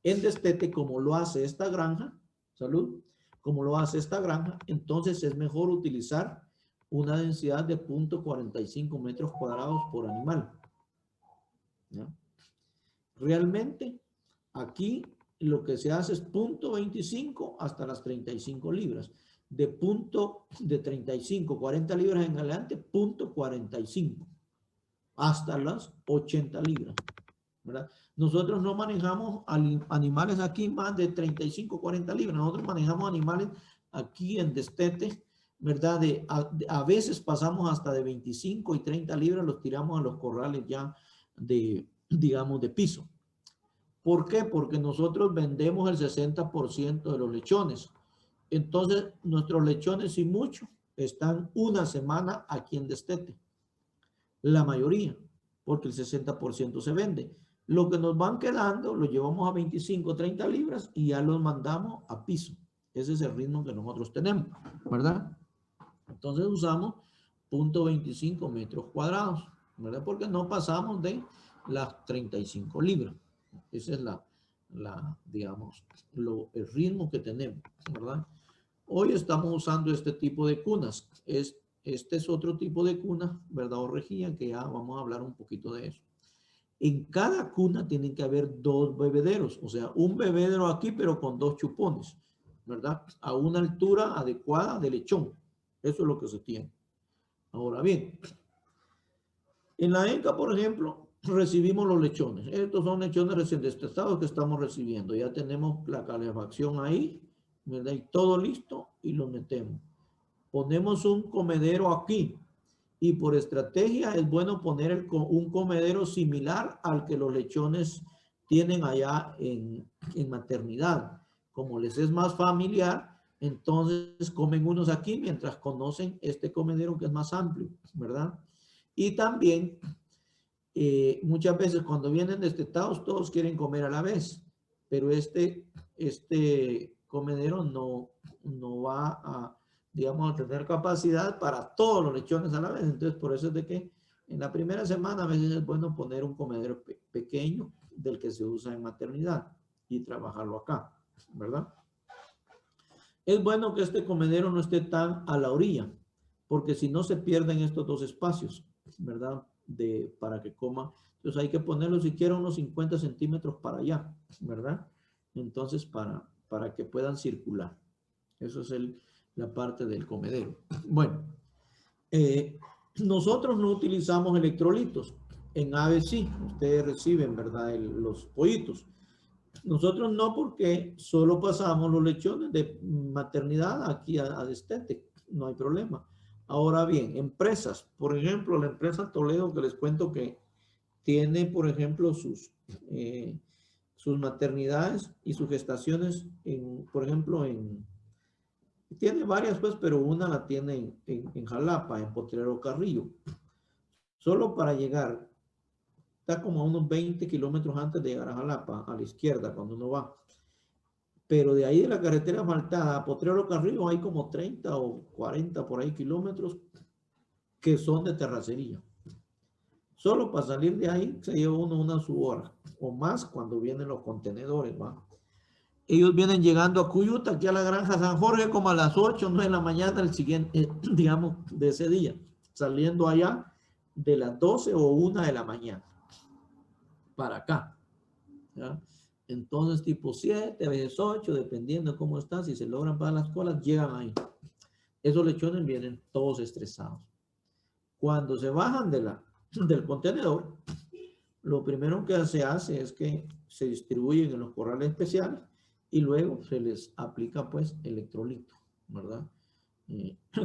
en Destete, como lo hace esta granja, salud, como lo hace esta granja, entonces es mejor utilizar una densidad de 0.45 metros cuadrados por animal. ¿Ya? Realmente aquí lo que se hace es 0.25 hasta las 35 libras. De 35, 40 libras en adelante, 0.45 hasta las 80 libras. ¿Verdad? Nosotros no manejamos animales aquí más de 35, 40 libras. Nosotros manejamos animales aquí en Destete, ¿verdad? A veces pasamos hasta de 25 y 30 libras, los tiramos a los corrales ya de, digamos, de piso. ¿Por qué? Porque nosotros vendemos el 60% de los lechones. Entonces, nuestros lechones, y mucho, están una semana aquí en Destete. La mayoría, porque el 60% se vende. Lo que nos van quedando, lo llevamos a 25, 30 libras y ya los mandamos a piso. Ese es el ritmo que nosotros tenemos, ¿verdad? Entonces usamos 0.25 metros cuadrados, ¿verdad? Porque no pasamos de las 35 libras. Ese es digamos, el ritmo que tenemos, ¿verdad? Hoy estamos usando este tipo de cunas. Este es otro tipo de cuna, ¿verdad? O rejilla, que ya vamos a hablar un poquito de eso. En cada cuna tienen que haber 2 bebederos, o sea, un bebedero aquí, pero con 2 chupones, ¿verdad? A una altura adecuada de lechón. Eso es lo que se tiene. Ahora bien, en la ENCA, por ejemplo, recibimos los lechones. Estos son lechones recién destetados que estamos recibiendo. Ya tenemos la calefacción ahí, ¿verdad? Y todo listo y los metemos. Ponemos un comedero aquí y por estrategia es bueno poner un comedero similar al que los lechones tienen allá en maternidad. Como les es más familiar, entonces comen unos aquí mientras conocen este comedero que es más amplio, ¿verdad? Y también muchas veces cuando vienen destetados todos quieren comer a la vez, pero este comedero no va a, digamos, a tener capacidad para todos los lechones a la vez. Entonces por eso es de que en la primera semana a veces es bueno poner un comedero pequeño del que se usa en maternidad y trabajarlo acá, ¿verdad? Es bueno que este comedero no esté tan a la orilla, porque si no se pierden estos 2 espacios, ¿verdad? Para que coma. Entonces hay que ponerlo siquiera unos 50 centímetros para allá, ¿verdad? Entonces para que puedan circular. Eso es la parte del comedero. Bueno, nosotros no utilizamos electrolitos. En aves sí, ustedes reciben, ¿verdad? Los pollitos. Nosotros no, porque solo pasamos los lechones de maternidad aquí a Destete. No hay problema. Ahora bien, empresas, por ejemplo, la empresa Toledo, que les cuento que tiene, por ejemplo, sus maternidades y sus gestaciones, por ejemplo, tiene varias, pues, pero una la tiene en Jalapa, en Potrero Carrillo. Solo para llegar, está como a unos 20 kilómetros antes de llegar a Jalapa, a la izquierda, cuando uno va. pero de ahí de la carretera asfaltada a Potrero Carrillo hay como 30 o 40 por ahí kilómetros que son de terracería. Solo para salir de ahí se lleva uno una su hora o más cuando vienen los contenedores, ¿va? Ellos vienen llegando a Cuyuta, aquí a la granja San Jorge, como a las 8 o 9 de la mañana el siguiente, digamos, de ese día, saliendo allá de las 12 o 1 de la mañana para acá, ¿ya? Entonces, tipo 7, a veces 8, dependiendo de cómo están, si se logran para las colas, llegan ahí. Esos lechones vienen todos estresados. Cuando se bajan del contenedor, lo primero que se hace es que se distribuyen en los corrales especiales y luego se les aplica pues electrolito, ¿verdad?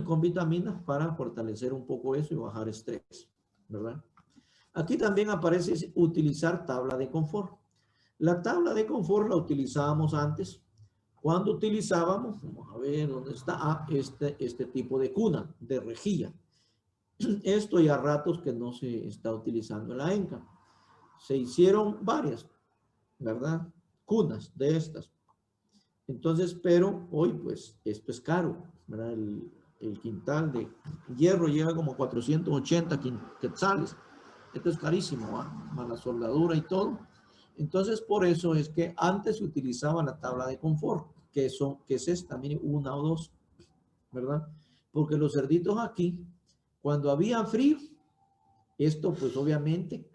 Con vitaminas para fortalecer un poco eso y bajar estrés, ¿verdad? Aquí también aparece utilizar tabla de confort. La tabla de confort la utilizábamos antes cuando utilizábamos, vamos a ver dónde está, este tipo de cuna, de rejilla. Esto ya ratos que no se está utilizando en la ENCA. Se hicieron varias, ¿verdad? Cunas de estas. Entonces, pero hoy pues esto es caro, ¿verdad? El quintal de hierro llega como 480 quetzales. Esto es carísimo, ¿va? Más la soldadura y todo. Entonces, por eso es que antes se utilizaba la tabla de confort, que es esta, mire, 1 o 2, ¿verdad? Porque los cerditos aquí, cuando había frío, esto pues obviamente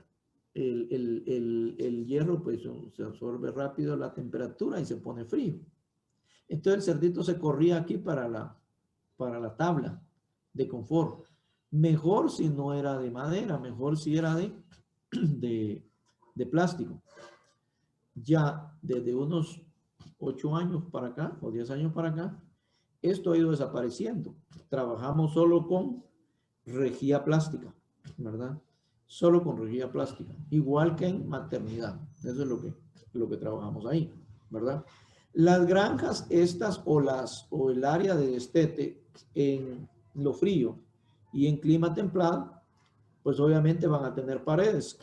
el hierro pues se absorbe rápido la temperatura y se pone frío. Entonces el cerdito se corría aquí para la tabla de confort. Mejor si no era de madera, mejor si era de plástico. Ya desde unos 8 años para acá o 10 años para acá, esto ha ido desapareciendo. Trabajamos solo con rejilla plástica, ¿verdad? Solo con rejilla plástica, igual que en maternidad. Eso es lo que trabajamos ahí, ¿verdad? Las granjas estas o el área de destete en lo frío y en clima templado, pues obviamente van a tener paredes.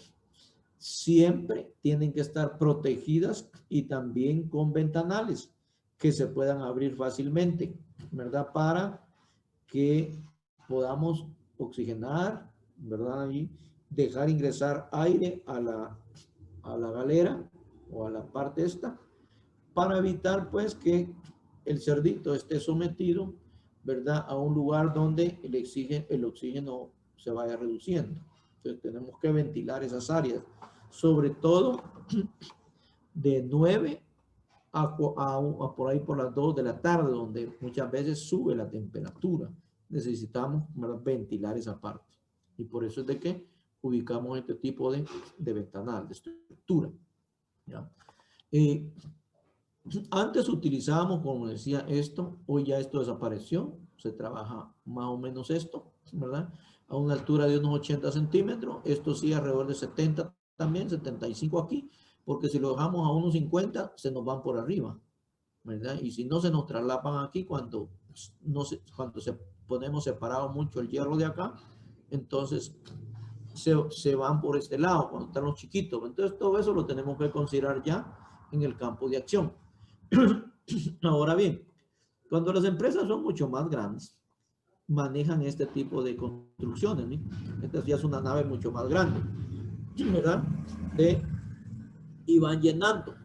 Siempre tienen que estar protegidas y también con ventanales que se puedan abrir fácilmente, ¿verdad? Para que podamos oxigenar, ¿verdad? Y dejar ingresar aire a la galera o a la parte esta, para evitar pues que el cerdito esté sometido, ¿verdad? A un lugar donde el oxígeno se vaya reduciendo. Entonces tenemos que ventilar esas áreas, sobre todo de 9 a por ahí por las 2 de la tarde, donde muchas veces sube la temperatura. Necesitamos, ¿verdad?, ventilar esa parte. Y por eso es de que ubicamos este tipo de ventanal, de estructura, ¿ya? Antes utilizábamos, como decía, esto. Hoy ya esto desapareció. Se trabaja más o menos esto, ¿verdad? A una altura de unos 80 centímetros. Esto sí alrededor de 70 también, 75 aquí. Porque si lo dejamos a unos 50, se nos van por arriba, ¿verdad? Y si no, se nos traslapan aquí cuando ponemos separado mucho el hierro de acá, entonces se van por este lado cuando están los chiquitos. Entonces todo eso lo tenemos que considerar ya en el campo de acción. Ahora bien, cuando las empresas son mucho más grandes, manejan este tipo de construcciones, ¿sí? Esta ya es una nave mucho más grande, ¿verdad? Y van llenando.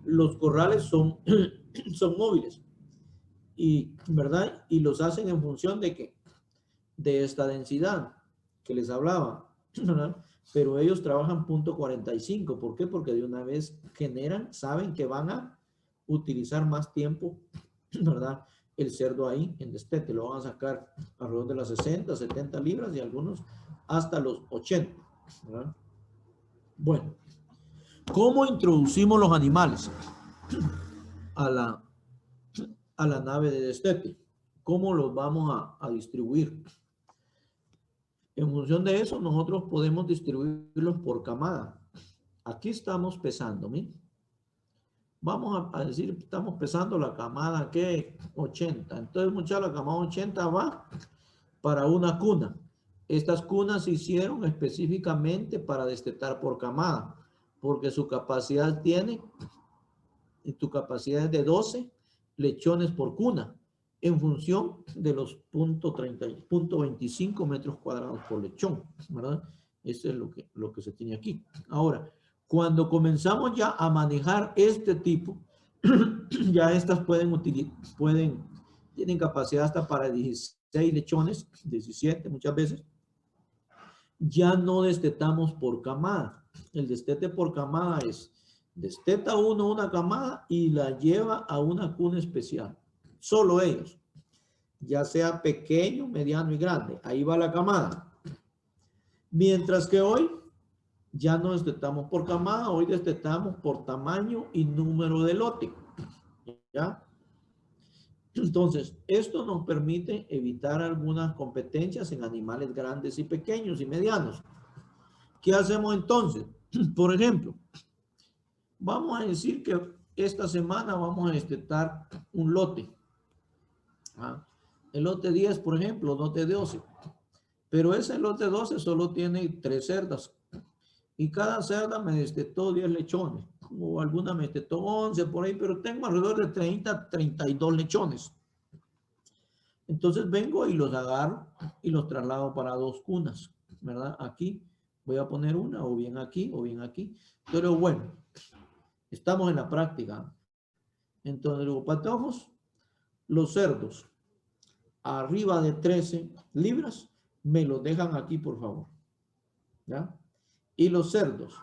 Los corrales son móviles, y, ¿verdad? Y los hacen en función de ¿qué? De esta densidad que les hablaba, ¿verdad? Pero ellos trabajan .45. ¿Por qué? Porque de una vez saben que van a utilizar más tiempo, ¿verdad? El cerdo ahí en destete. Lo van a sacar alrededor de las 60, 70 libras y algunos hasta los 80, ¿verdad? Bueno, ¿cómo introducimos los animales a la nave de destete? ¿Cómo los vamos a distribuir? En función de eso, nosotros podemos distribuirlos por camada. Aquí estamos pesando, ¿sí? Vamos a decir, estamos pesando la camada, ¿qué? 80. Entonces, muchachos, la camada 80 va para una cuna. Estas cunas se hicieron específicamente para destetar por camada, porque su capacidad tiene tu capacidad es de 12 lechones por cuna, en función de los .25 metros cuadrados por lechón, ¿verdad? Eso es lo que se tiene aquí. Ahora, cuando comenzamos ya a manejar este tipo, ya estas tienen capacidad hasta para 16 lechones, 17 muchas veces. Ya no destetamos por camada. El destete por camada es desteta uno una camada y la lleva a una cuna especial. Solo ellos, ya sea pequeño, mediano y grande. Ahí va la camada. Mientras que hoy ya no destetamos por camada, hoy destetamos por tamaño y número de lote. ¿Ya? Entonces, esto nos permite evitar algunas competencias en animales grandes y pequeños y medianos. ¿Qué hacemos entonces? Por ejemplo, vamos a decir que esta semana vamos a destetar un lote. El lote 10, por ejemplo, lote 12. Pero ese lote 12 solo tiene 3 cerdas. Y cada cerda me destetó 10 lechones. O alguna me destetó 11 por ahí, pero tengo alrededor de 30, 32 lechones. Entonces vengo y los agarro y los traslado para 2 cunas, ¿verdad? Aquí voy a poner una, o bien aquí, o bien aquí. Pero bueno, estamos en la práctica. Entonces, luego, patojos, los cerdos arriba de 13 libras, me los dejan aquí, por favor. ¿Ya? Y los cerdos,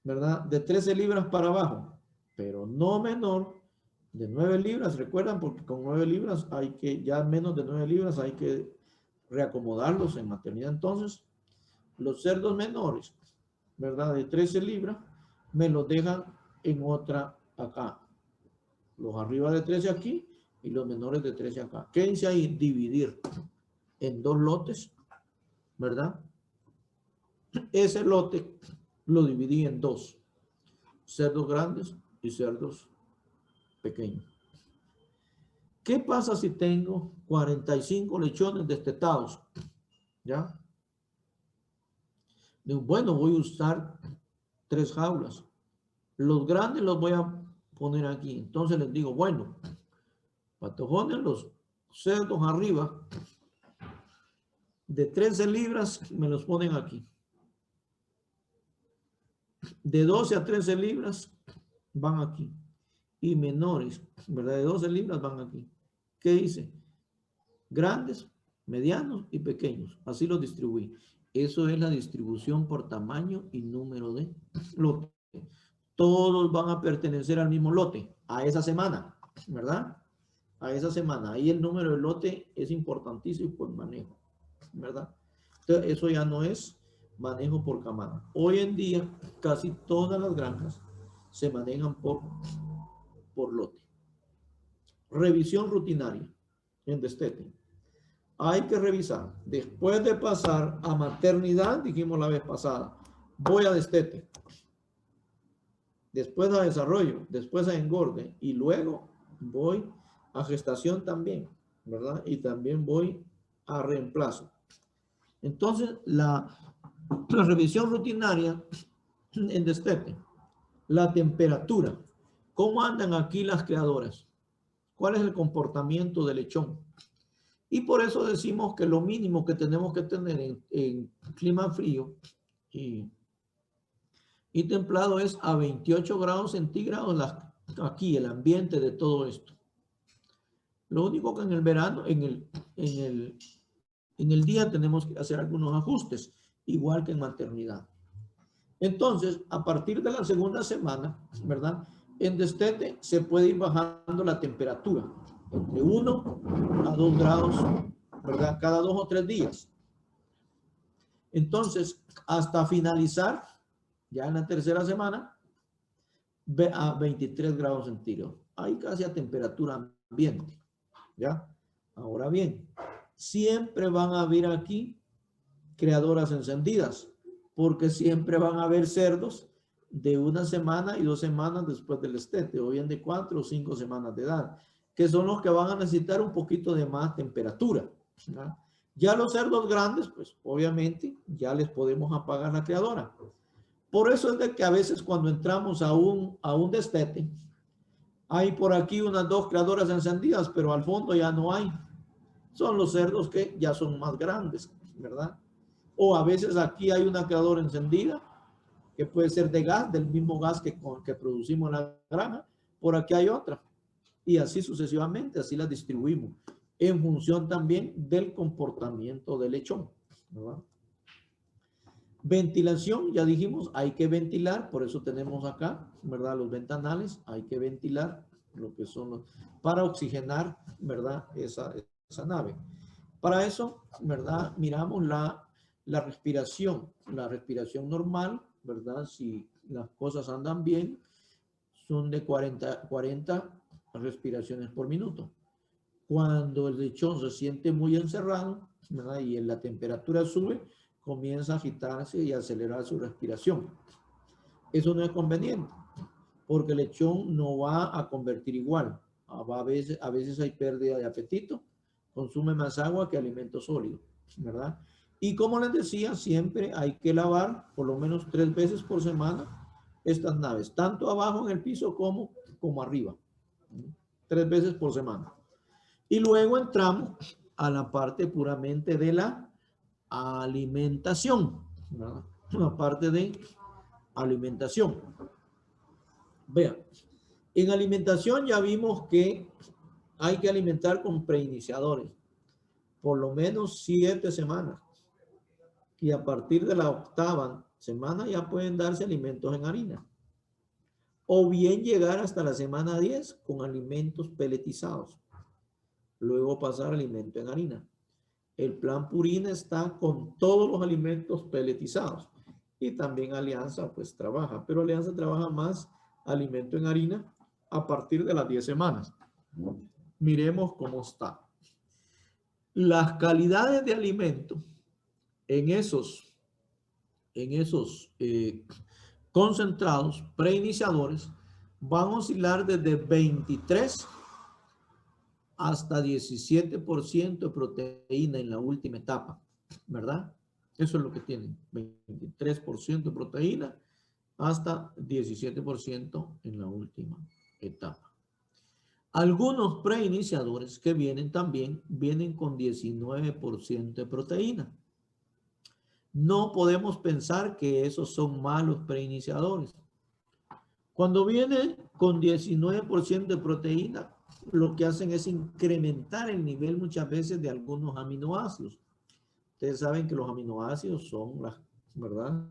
¿verdad? De 13 libras para abajo, pero no menor de 9 libras, recuerdan, porque con 9 libras hay que, ya menos de 9 libras hay que reacomodarlos en maternidad. Entonces, los cerdos menores, ¿verdad? De 13 libras, me los dejan en otra acá. Los arriba de 13 aquí y los menores de 13 acá. Quédense ahí, dividir en 2 lotes, ¿verdad? Ese lote lo dividí en 2. Cerdos grandes y cerdos pequeños. ¿Qué pasa si tengo 45 lechones destetados? ¿Ya? Bueno, voy a usar 3 jaulas. Los grandes los voy a poner aquí. Entonces les digo, bueno, patojones, los cerdos arriba de 13 libras me los ponen aquí. De 12 a 13 libras van aquí. Y menores, ¿verdad? De 12 libras van aquí. ¿Qué hice? Grandes, medianos y pequeños. Así los distribuí. Eso es la distribución por tamaño y número de lote. Todos van a pertenecer al mismo lote, a esa semana, ¿verdad? A esa semana. Ahí el número de lote es importantísimo por manejo, ¿verdad? Entonces, eso ya no es manejo por camada. Hoy en día, casi todas las granjas se manejan por lote. Revisión rutinaria en destete. Hay que revisar. Después de pasar a maternidad, dijimos la vez pasada, voy a destete. Después a desarrollo, después a engorde y luego voy a gestación también, ¿verdad? Y también voy a reemplazo. Entonces, la revisión rutinaria en destete, la temperatura, ¿cómo andan aquí las criadoras? ¿Cuál es el comportamiento del lechón? Y por eso decimos que lo mínimo que tenemos que tener en clima frío y templado es a 28 grados centígrados aquí el ambiente de todo esto. Lo único que en el verano, en el día tenemos que hacer algunos ajustes, igual que en maternidad. Entonces, a partir de la segunda semana, ¿verdad? En destete se puede ir bajando la temperatura entre 1 a 2 grados, ¿verdad? Cada 2 o 3 días. Entonces, hasta finalizar, ya en la tercera semana, a 23 grados centígrados. Ahí casi a temperatura ambiente, ¿ya? Ahora bien, siempre van a haber aquí criadoras encendidas, porque siempre van a haber cerdos de 1 semana y 2 semanas después del destete, o bien de 4 o 5 semanas de edad, que son los que van a necesitar un poquito de más temperatura, ¿ya? Ya los cerdos grandes, pues obviamente ya les podemos apagar la criadora. Por eso es de que a veces cuando entramos a un destete, Hay por aquí unas 2 creadoras encendidas, pero al fondo ya no hay. Son los cerdos que ya son más grandes, ¿verdad? O a veces aquí hay una creadora encendida, que puede ser de gas, del mismo gas que producimos en la granja. Por aquí hay otra. Y así sucesivamente, así las distribuimos. En función también del comportamiento del lechón, ¿verdad? Ventilación, ya dijimos, hay que ventilar, por eso tenemos acá, ¿verdad? Los ventanales, hay que ventilar lo que son para oxigenar, ¿verdad? Esa nave. Para eso, ¿verdad? Miramos la respiración normal, ¿verdad? Si las cosas andan bien, son de 40 respiraciones por minuto. Cuando el lechón se siente muy encerrado, ¿verdad? Y la temperatura sube, comienza a agitarse y a acelerar su respiración. Eso no es conveniente, porque el lechón no va a convertir igual. A veces hay pérdida de apetito, consume más agua que alimento sólido, ¿verdad? Y como les decía, siempre hay que lavar por lo menos 3 veces por semana estas naves, tanto abajo en el piso como arriba. 3 veces por semana. Y luego entramos a la parte puramente de la alimentación, ¿verdad? La parte de alimentación. Vean, en alimentación ya vimos que hay que alimentar con preiniciadores, por lo menos 7 semanas. Y a partir de la 8ª semana ya pueden darse alimentos en harina. O bien llegar hasta la semana 10 con alimentos peletizados. Luego pasar alimento en harina. El plan Purina está con todos los alimentos peletizados. Y también Alianza pues trabaja, pero Alianza trabaja más alimento en harina a partir de las 10 semanas. Miremos cómo está. Las calidades de alimento en esos concentrados preiniciadores van a oscilar desde 23 hasta 17% de proteína en la última etapa, ¿verdad? Eso es lo que tienen, 23% de proteína hasta 17% en la última etapa. Algunos preiniciadores que vienen también vienen con 19% de proteína. No podemos pensar que esos son malos preiniciadores. Cuando viene con 19% de proteína, lo que hacen es incrementar el nivel muchas veces de algunos aminoácidos. Ustedes saben que los aminoácidos son ¿verdad?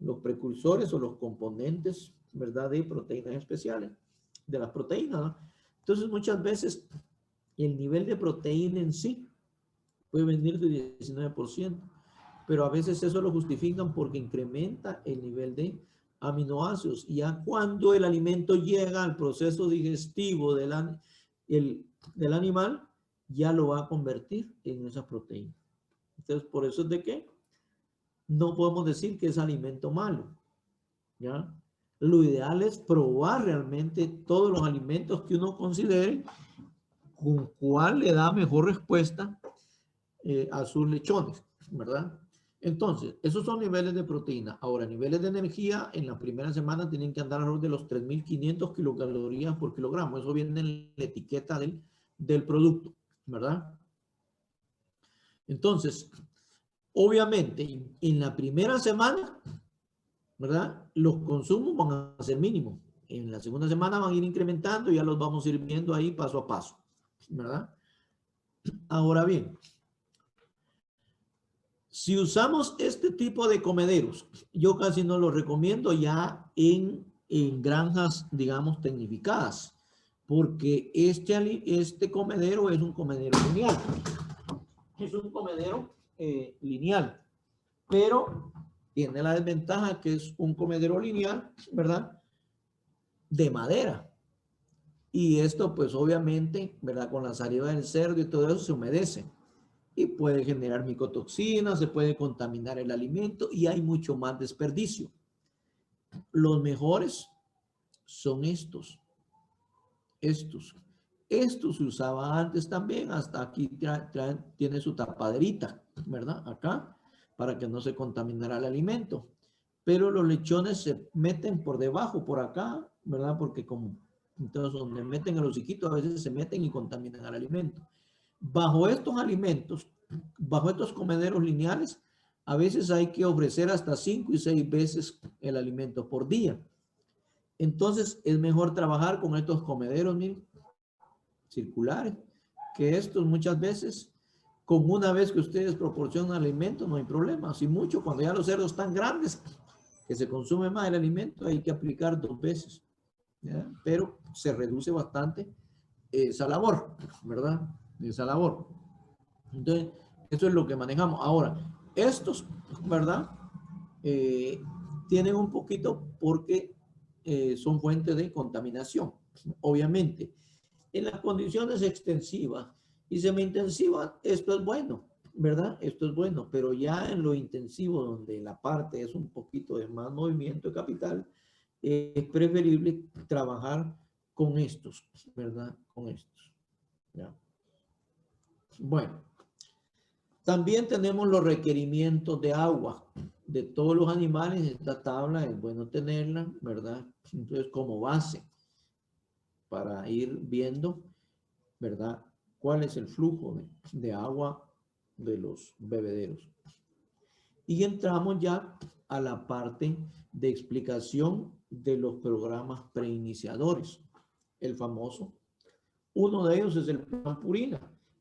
Los precursores o los componentes, ¿verdad? De proteínas especiales, de las proteínas, ¿no? Entonces, muchas veces el nivel de proteína en sí puede venir de 19%, pero a veces eso lo justifican porque incrementa el nivel de aminoácidos. Y ya cuando el alimento llega al proceso digestivo del animal, ya lo va a convertir en esa proteína. Entonces, por eso es de que no podemos decir que es alimento malo, ¿ya? Lo ideal es probar realmente todos los alimentos que uno considere con cuál le da mejor respuesta a sus lechones, ¿verdad? Entonces, esos son niveles de proteína. Ahora, niveles de energía, en la primera semana tienen que andar alrededor de los 3.500 kilocalorías por kilogramo. Eso viene en la etiqueta del producto, ¿verdad? Entonces, obviamente, en la primera semana, ¿verdad? Los consumos van a ser mínimos. En la segunda semana van a ir incrementando y ya los vamos a ir viendo ahí paso a paso, ¿verdad? Ahora bien, si usamos este tipo de comederos, yo casi no los recomiendo ya en granjas, digamos, tecnificadas, porque este comedero es un comedero lineal. Es un comedero lineal, pero tiene la desventaja que es un comedero lineal, ¿verdad? De madera. Y esto, pues obviamente, ¿verdad? Con la saliva del cerdo y todo eso se humedece. Y puede generar micotoxinas, se puede contaminar el alimento y hay mucho más desperdicio. Los mejores son estos. Esto se usaba antes también, hasta aquí tiene su tapaderita, ¿verdad? Acá, para que no se contaminara el alimento. Pero los lechones se meten por debajo, por acá, ¿verdad? Porque como Entonces, donde meten el hociquito, a veces se meten y contaminan el alimento. Bajo estos alimentos, bajo estos comederos lineales, a veces hay que ofrecer hasta 5 y 6 veces el alimento por día. Entonces, es mejor trabajar con estos comederos, miren, circulares, que estos muchas veces, con una vez que ustedes proporcionan alimento, no hay problema. Si mucho, cuando ya los cerdos están grandes, que se consume más el alimento, hay que aplicar 2 veces, ¿ya? Pero se reduce bastante esa labor, ¿verdad? Esa labor. Entonces, eso es lo que manejamos. Ahora, estos, ¿verdad? Tienen un poquito porque son fuentes de contaminación. Obviamente, en las condiciones extensivas y semi-intensivas, esto es bueno, ¿verdad? Esto es bueno, pero ya en lo intensivo, donde la parte es un poquito de más movimiento de capital, es preferible trabajar con estos, ¿verdad? Con estos. ¿Ya? Bueno, también tenemos los requerimientos de agua de todos los animales. Esta tabla es bueno tenerla, ¿verdad? Entonces, como base para ir viendo, ¿verdad? ¿Cuál es el flujo de agua de los bebederos? Y entramos ya a la parte de explicación de los programas preiniciadores. El famoso. Uno de ellos es el plan Purina.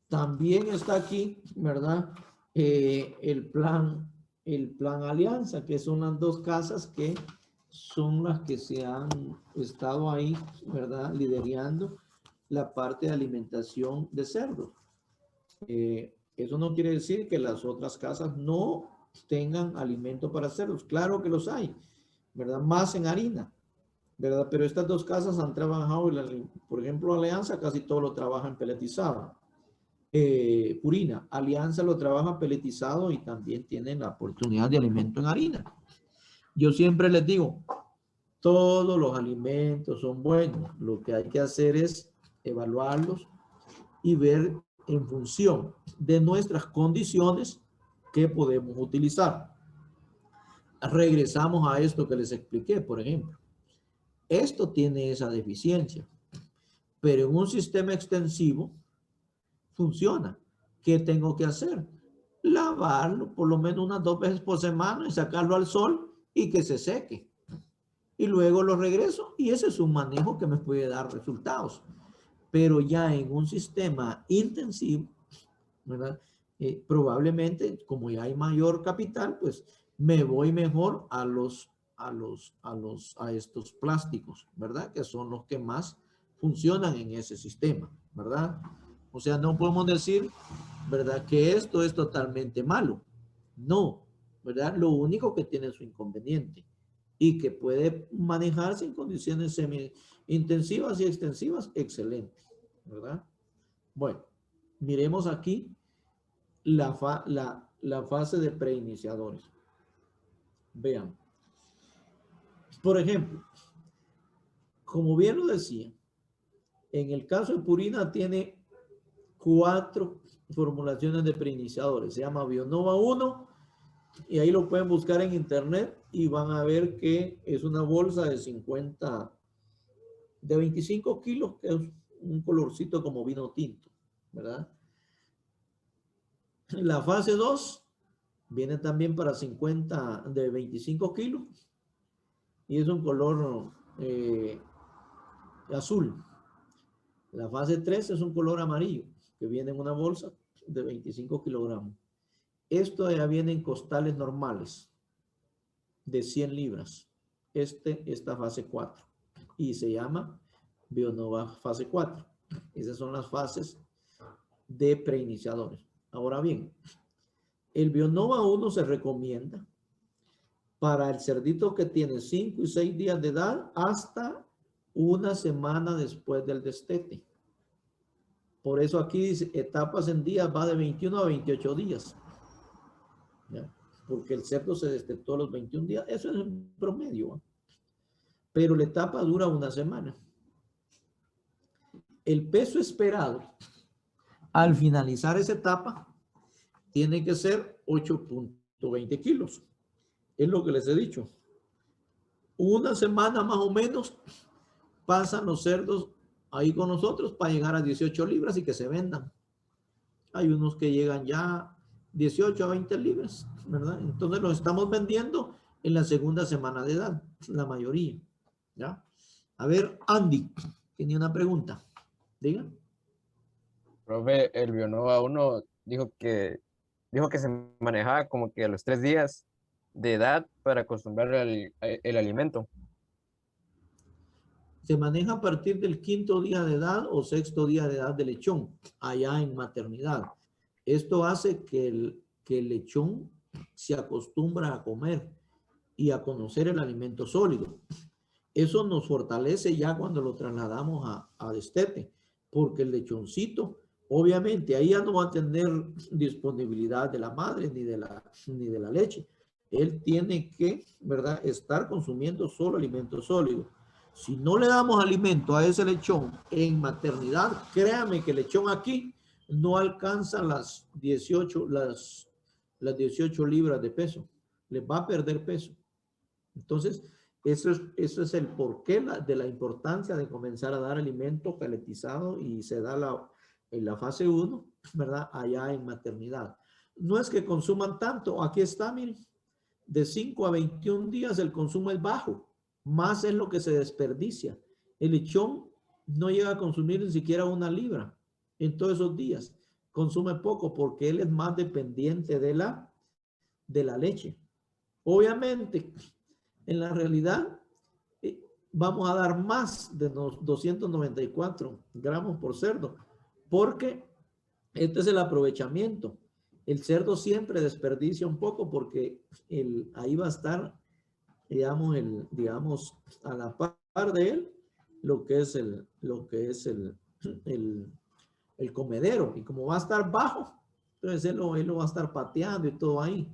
También está aquí, ¿verdad? El plan Alianza, que son las 2 casas que son las que se han estado ahí, ¿verdad? Liderando la parte de alimentación de cerdos. Eso no quiere decir que las otras casas no tengan alimento para cerdos. Claro que los hay, ¿verdad? Más en harina, ¿verdad? Pero estas 2 casas han trabajado, por ejemplo, Alianza casi todo lo trabaja en peletizado. Purina, Alianza lo trabaja peletizado y también tienen la oportunidad de alimento en harina. Yo siempre les digo, todos los alimentos son buenos. Lo que hay que hacer es evaluarlos y ver en función de nuestras condiciones qué podemos utilizar. Regresamos a esto que les expliqué, por ejemplo. Esto tiene esa deficiencia, pero en un sistema extensivo funciona. ¿Qué tengo que hacer? Lavarlo por lo menos unas 2 veces por semana y sacarlo al sol y que se seque. Y luego lo regreso y ese es un manejo que me puede dar resultados. Pero ya en un sistema intensivo, ¿verdad? Probablemente, como ya hay mayor capital, pues me voy mejor a estos plásticos, ¿verdad? Que son los que más funcionan en ese sistema, ¿verdad? O sea, no podemos decir, ¿verdad? Que esto es totalmente malo. No, ¿verdad? Lo único que tiene su inconveniente y que puede manejarse en condiciones semi-intensivas y extensivas, excelente, ¿verdad? Bueno, miremos aquí la fase de preiniciadores. Vean. Por ejemplo, como bien lo decía, en el caso de Purina tiene 4 formulaciones de preiniciadores. Se llama Bionova 1 y ahí lo pueden buscar en internet y van a ver que es una bolsa de 25 kilos, que es un colorcito como vino tinto, ¿verdad? La fase 2 viene también para 25 kilos y es un color azul. La fase 3 es un color amarillo que viene en una bolsa de 25 kilogramos. Esto ya viene en costales normales de 100 libras. Esta fase 4 y se llama Bionova fase 4. Esas son las fases de preiniciadores. Ahora bien, el Bionova 1 se recomienda para el cerdito que tiene 5 y 6 días de edad hasta una semana después del destete. Por eso aquí dice etapas en días, va de 21 a 28 días. ¿Ya? Porque el cerdo se destetó a los 21 días. Eso es un promedio, ¿eh? Pero la etapa dura una semana. El peso esperado al finalizar esa etapa tiene que ser 8.20 kilos. Es lo que les he dicho. Una semana más o menos pasan los cerdos ahí con nosotros para llegar a 18 libras y que se vendan. Hay unos que llegan ya 18 a 20 libras, ¿verdad? Entonces los estamos vendiendo en la segunda semana de edad, la mayoría, ¿ya? A ver, Andy, tenía una pregunta. Diga. Profe, el Bionova uno dijo que se manejaba como que a los 3 días de edad para acostumbrar el alimento. Se maneja a partir del 5.º día de edad o 6.º día de edad del lechón, allá en maternidad. Esto hace que el lechón se acostumbra a comer y a conocer el alimento sólido. Eso nos fortalece ya cuando lo trasladamos a destete, porque el lechoncito, obviamente, ahí ya no va a tener disponibilidad de la madre ni de la leche. Él tiene que, ¿verdad?, estar consumiendo solo alimento sólido. Si no le damos alimento a ese lechón en maternidad, créame que el lechón aquí no alcanza las 18 libras de peso. Le va a perder peso. Entonces, eso es el porqué de la importancia de comenzar a dar alimento peletizado y se da en la fase 1, ¿verdad? Allá en maternidad. No es que consuman tanto. Aquí está, miren. De 5 a 21 días el consumo es bajo. Más es lo que se desperdicia. El lechón no llega a consumir ni siquiera 1 libra en todos esos días. Consume poco porque él es más dependiente de la leche. Obviamente, en la realidad, vamos a dar más de los 294 gramos por cerdo, porque este es el aprovechamiento. El cerdo siempre desperdicia un poco porque ahí va a estar, digamos, a la par de él, lo que es el comedero. Y como va a estar bajo, entonces él lo va a estar pateando y todo ahí.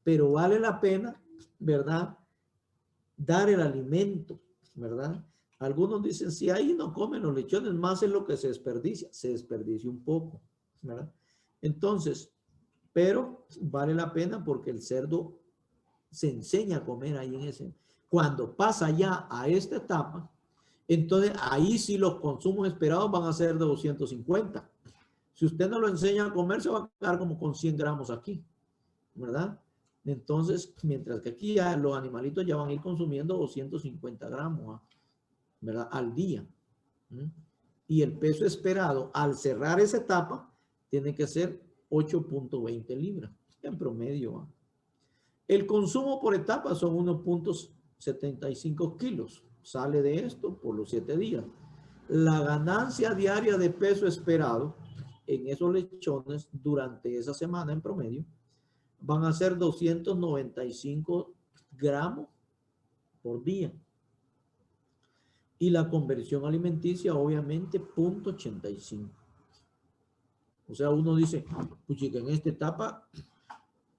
Pero vale la pena, ¿verdad?, dar el alimento, ¿verdad? Algunos dicen, si ahí no comen los lechones, más es lo que se desperdicia un poco, ¿verdad? Entonces, pero vale la pena porque el cerdo se enseña a comer ahí en ese. Cuando pasa ya a esta etapa, entonces ahí sí los consumos esperados van a ser de 250. Si usted no lo enseña a comer, se va a quedar como con 100 gramos aquí, ¿verdad? Entonces, mientras que aquí ya los animalitos ya van a ir consumiendo 250 gramos, ¿verdad?, al día. Y el peso esperado al cerrar esa etapa tiene que ser 8.20 libras en promedio. El consumo por etapa son 1.75 kilos. Sale de esto por los 7 días. La ganancia diaria de peso esperado en esos lechones durante esa semana en promedio van a ser 295 gramos por día. Y la conversión alimenticia, obviamente, 0.85. O sea, uno dice, pues que en esta etapa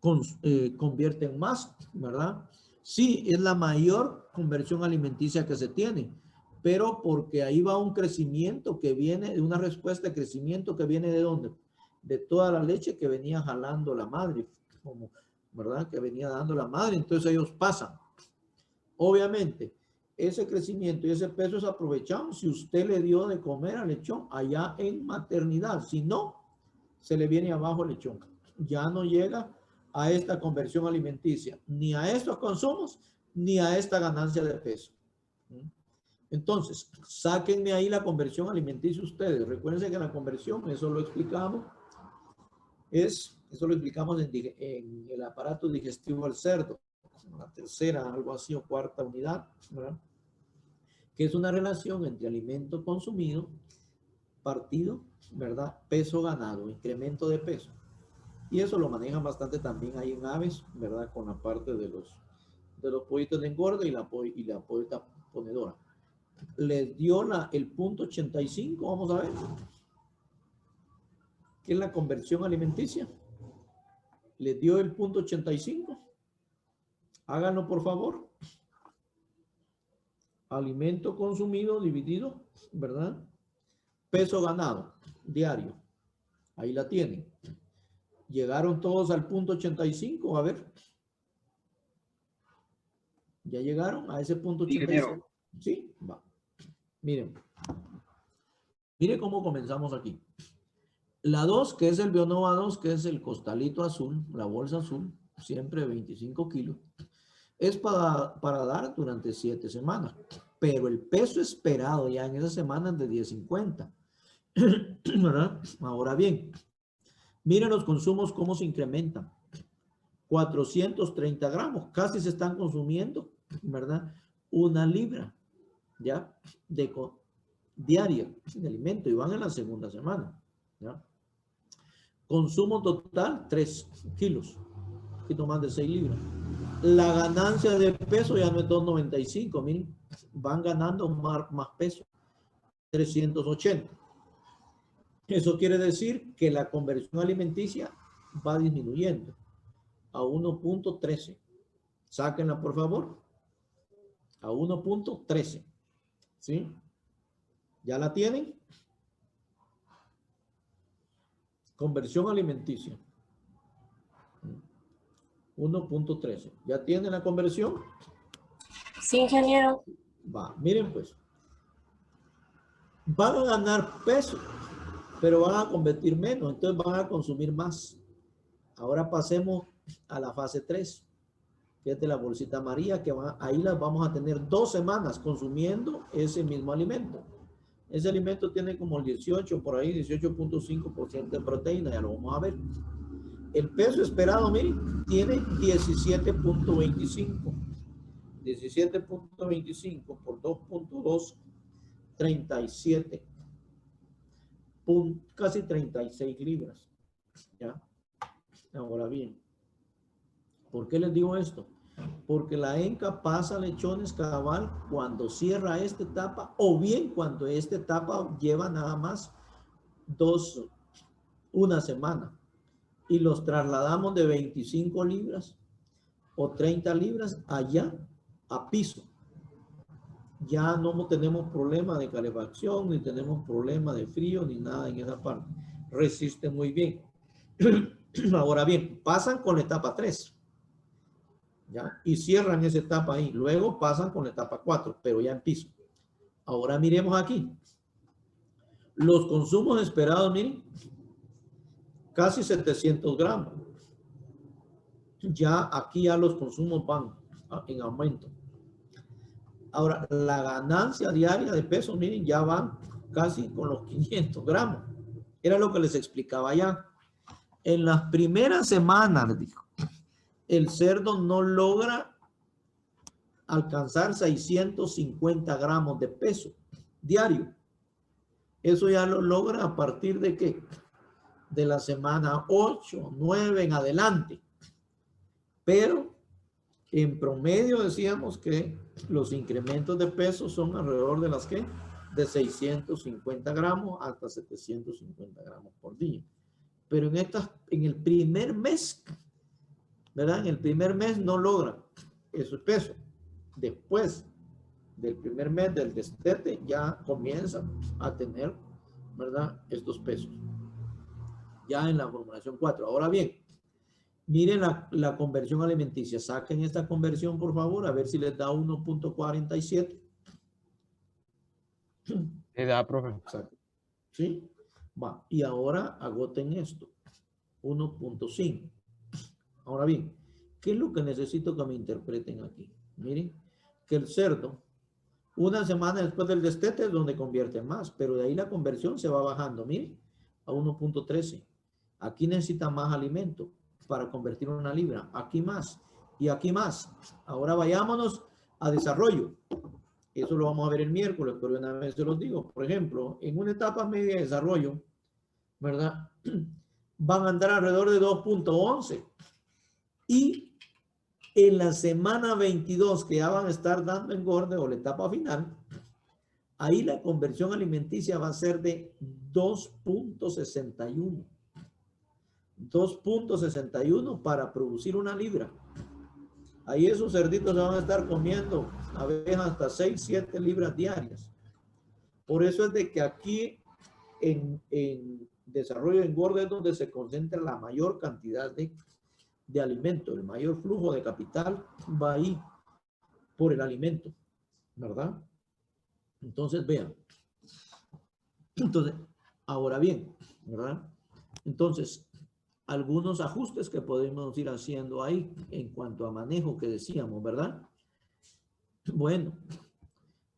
convierten más, ¿verdad? Sí, es la mayor conversión alimenticia que se tiene, pero porque ahí va un crecimiento que viene, de una respuesta de crecimiento que viene ¿de dónde? De toda la leche que venía jalando la madre, como, ¿verdad?, que venía dando la madre, entonces ellos pasan. Obviamente, ese crecimiento y ese peso es aprovechado si usted le dio de comer al lechón allá en maternidad. Si no, se le viene abajo el lechón. Ya no llega a esta conversión alimenticia, ni a estos consumos, ni a esta ganancia de peso. Entonces, sáquenme ahí la conversión alimenticia ustedes. Recuérdense que la conversión, eso lo explicamos, eso lo explicamos en el aparato digestivo del cerdo, la tercera, algo así, o cuarta unidad, ¿verdad?, que es una relación entre alimento consumido, partido, ¿verdad?, peso ganado, incremento de peso. Y eso lo manejan bastante también ahí en aves, ¿verdad?, con la parte de los pollitos de engorde y la pollita ponedora. Les dio el 0.85, vamos a ver, que es la conversión alimenticia. Les dio el 0.85. Háganlo, por favor. Alimento consumido dividido, ¿verdad?, peso ganado diario. Ahí la tienen. Llegaron todos al 0.85. A ver. ¿Ya llegaron a ese 0.85? Sí, va. Miren. Mire cómo comenzamos aquí. La 2, que es el Bionova 2, que es el costalito azul, la bolsa azul, siempre 25 kilos, es para dar durante 7 semanas. Pero el peso esperado ya en esas semanas es de 10.50. ¿Verdad? Ahora bien, miren los consumos cómo se incrementan. 430 gramos, casi se están consumiendo, ¿verdad? 1 libra, ¿ya? Diaria de alimento y van en la segunda semana, ¿ya? Consumo total, 3 kilos, un poquito más de 6 libras. La ganancia de peso ya no es 2.95, miren, van ganando más peso, 380. Eso quiere decir que la conversión alimenticia va disminuyendo a 1.13. Sáquenla, por favor. A 1.13. ¿Sí? ¿Ya la tienen? Conversión alimenticia. 1.13. ¿Ya tienen la conversión? Sí, ingeniero. Va, miren pues. Van a ganar peso, pero van a convertir menos, entonces van a consumir más. Ahora pasemos a la fase 3, que es de la bolsita amarilla, que ahí las vamos a tener 2 semanas consumiendo ese mismo alimento. Ese alimento tiene como el 18, por ahí 18.5% de proteína, ya lo vamos a ver. El peso esperado, miren, tiene 17.25. 17.25 por 2.2, 37. Casi 36 libras. ¿Ya? Ahora bien, ¿por qué les digo esto? Porque la ENCA pasa lechones cabal cuando cierra esta etapa o bien cuando esta etapa lleva nada más 1 semana y los trasladamos de 25 libras o 30 libras allá a piso. Ya no tenemos problema de calefacción, ni tenemos problema de frío, ni nada en esa parte. Resiste muy bien. Ahora bien, pasan con la etapa 3. ¿Ya? Y cierran esa etapa ahí. Luego pasan con la etapa 4, pero ya en piso. Ahora miremos aquí. Los consumos esperados, miren, casi 700 gramos. Ya aquí ya los consumos van en aumento. Ahora, la ganancia diaria de peso, miren, ya van casi con los 500 gramos. Era lo que les explicaba ya. En las primeras semanas, dijo, el cerdo no logra alcanzar 650 gramos de peso diario. Eso ya lo logra a partir de ¿qué? De la semana 8, 9 en adelante. Pero en promedio decíamos que los incrementos de peso son alrededor de las que de 650 gramos hasta 750 gramos por día. Pero en el primer mes, ¿verdad? En el primer mes no logra ese peso. Después del primer mes del destete ya comienza a tener, ¿verdad? Estos pesos. Ya en la formulación 4. Ahora bien, miren la conversión alimenticia. Saquen esta conversión, por favor, a ver si les da 1.47. ¿Qué da, profe? Exacto. ¿Sí? Va. Y ahora agoten esto. 1.5. Ahora bien, ¿qué es lo que necesito que me interpreten aquí? Miren, que el cerdo, 1 semana después del destete es donde convierte más, pero de ahí la conversión se va bajando, miren, a 1.13. Aquí necesita más alimento para convertir 1 libra. Aquí más y aquí más. Ahora vayámonos a desarrollo. Eso lo vamos a ver el miércoles, pero una vez se los digo. Por ejemplo, en una etapa media de desarrollo, ¿verdad? Van a andar alrededor de 2.11. Y en la semana 22, que ya van a estar dando engorde o la etapa final, ahí la conversión alimenticia va a ser de 2.61. 2.61 para producir 1 libra. Ahí esos cerditos se van a estar comiendo a veces hasta 6, 7 libras diarias. Por eso es de que aquí en desarrollo de engorde es donde se concentra la mayor cantidad de alimento. El mayor flujo de capital va ahí por el alimento, ¿verdad? Entonces vean, Entonces, ahora bien, ¿verdad? Entonces, algunos ajustes que podemos ir haciendo ahí en cuanto a manejo que decíamos, ¿verdad? Bueno,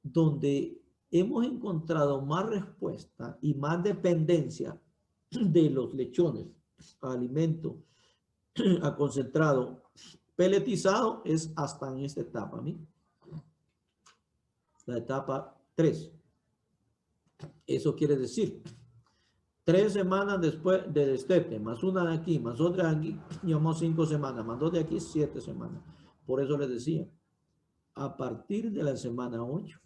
donde hemos encontrado más respuesta y más dependencia de los lechones a alimento, a concentrado, peletizado, es hasta en esta etapa, ¿sí? La etapa 3. Eso quiere decir, 3 semanas después de destete, más una de aquí, más otra de aquí, llevamos 5 semanas, más 2 de aquí, 7 semanas. Por eso les decía, a partir de la semana 8,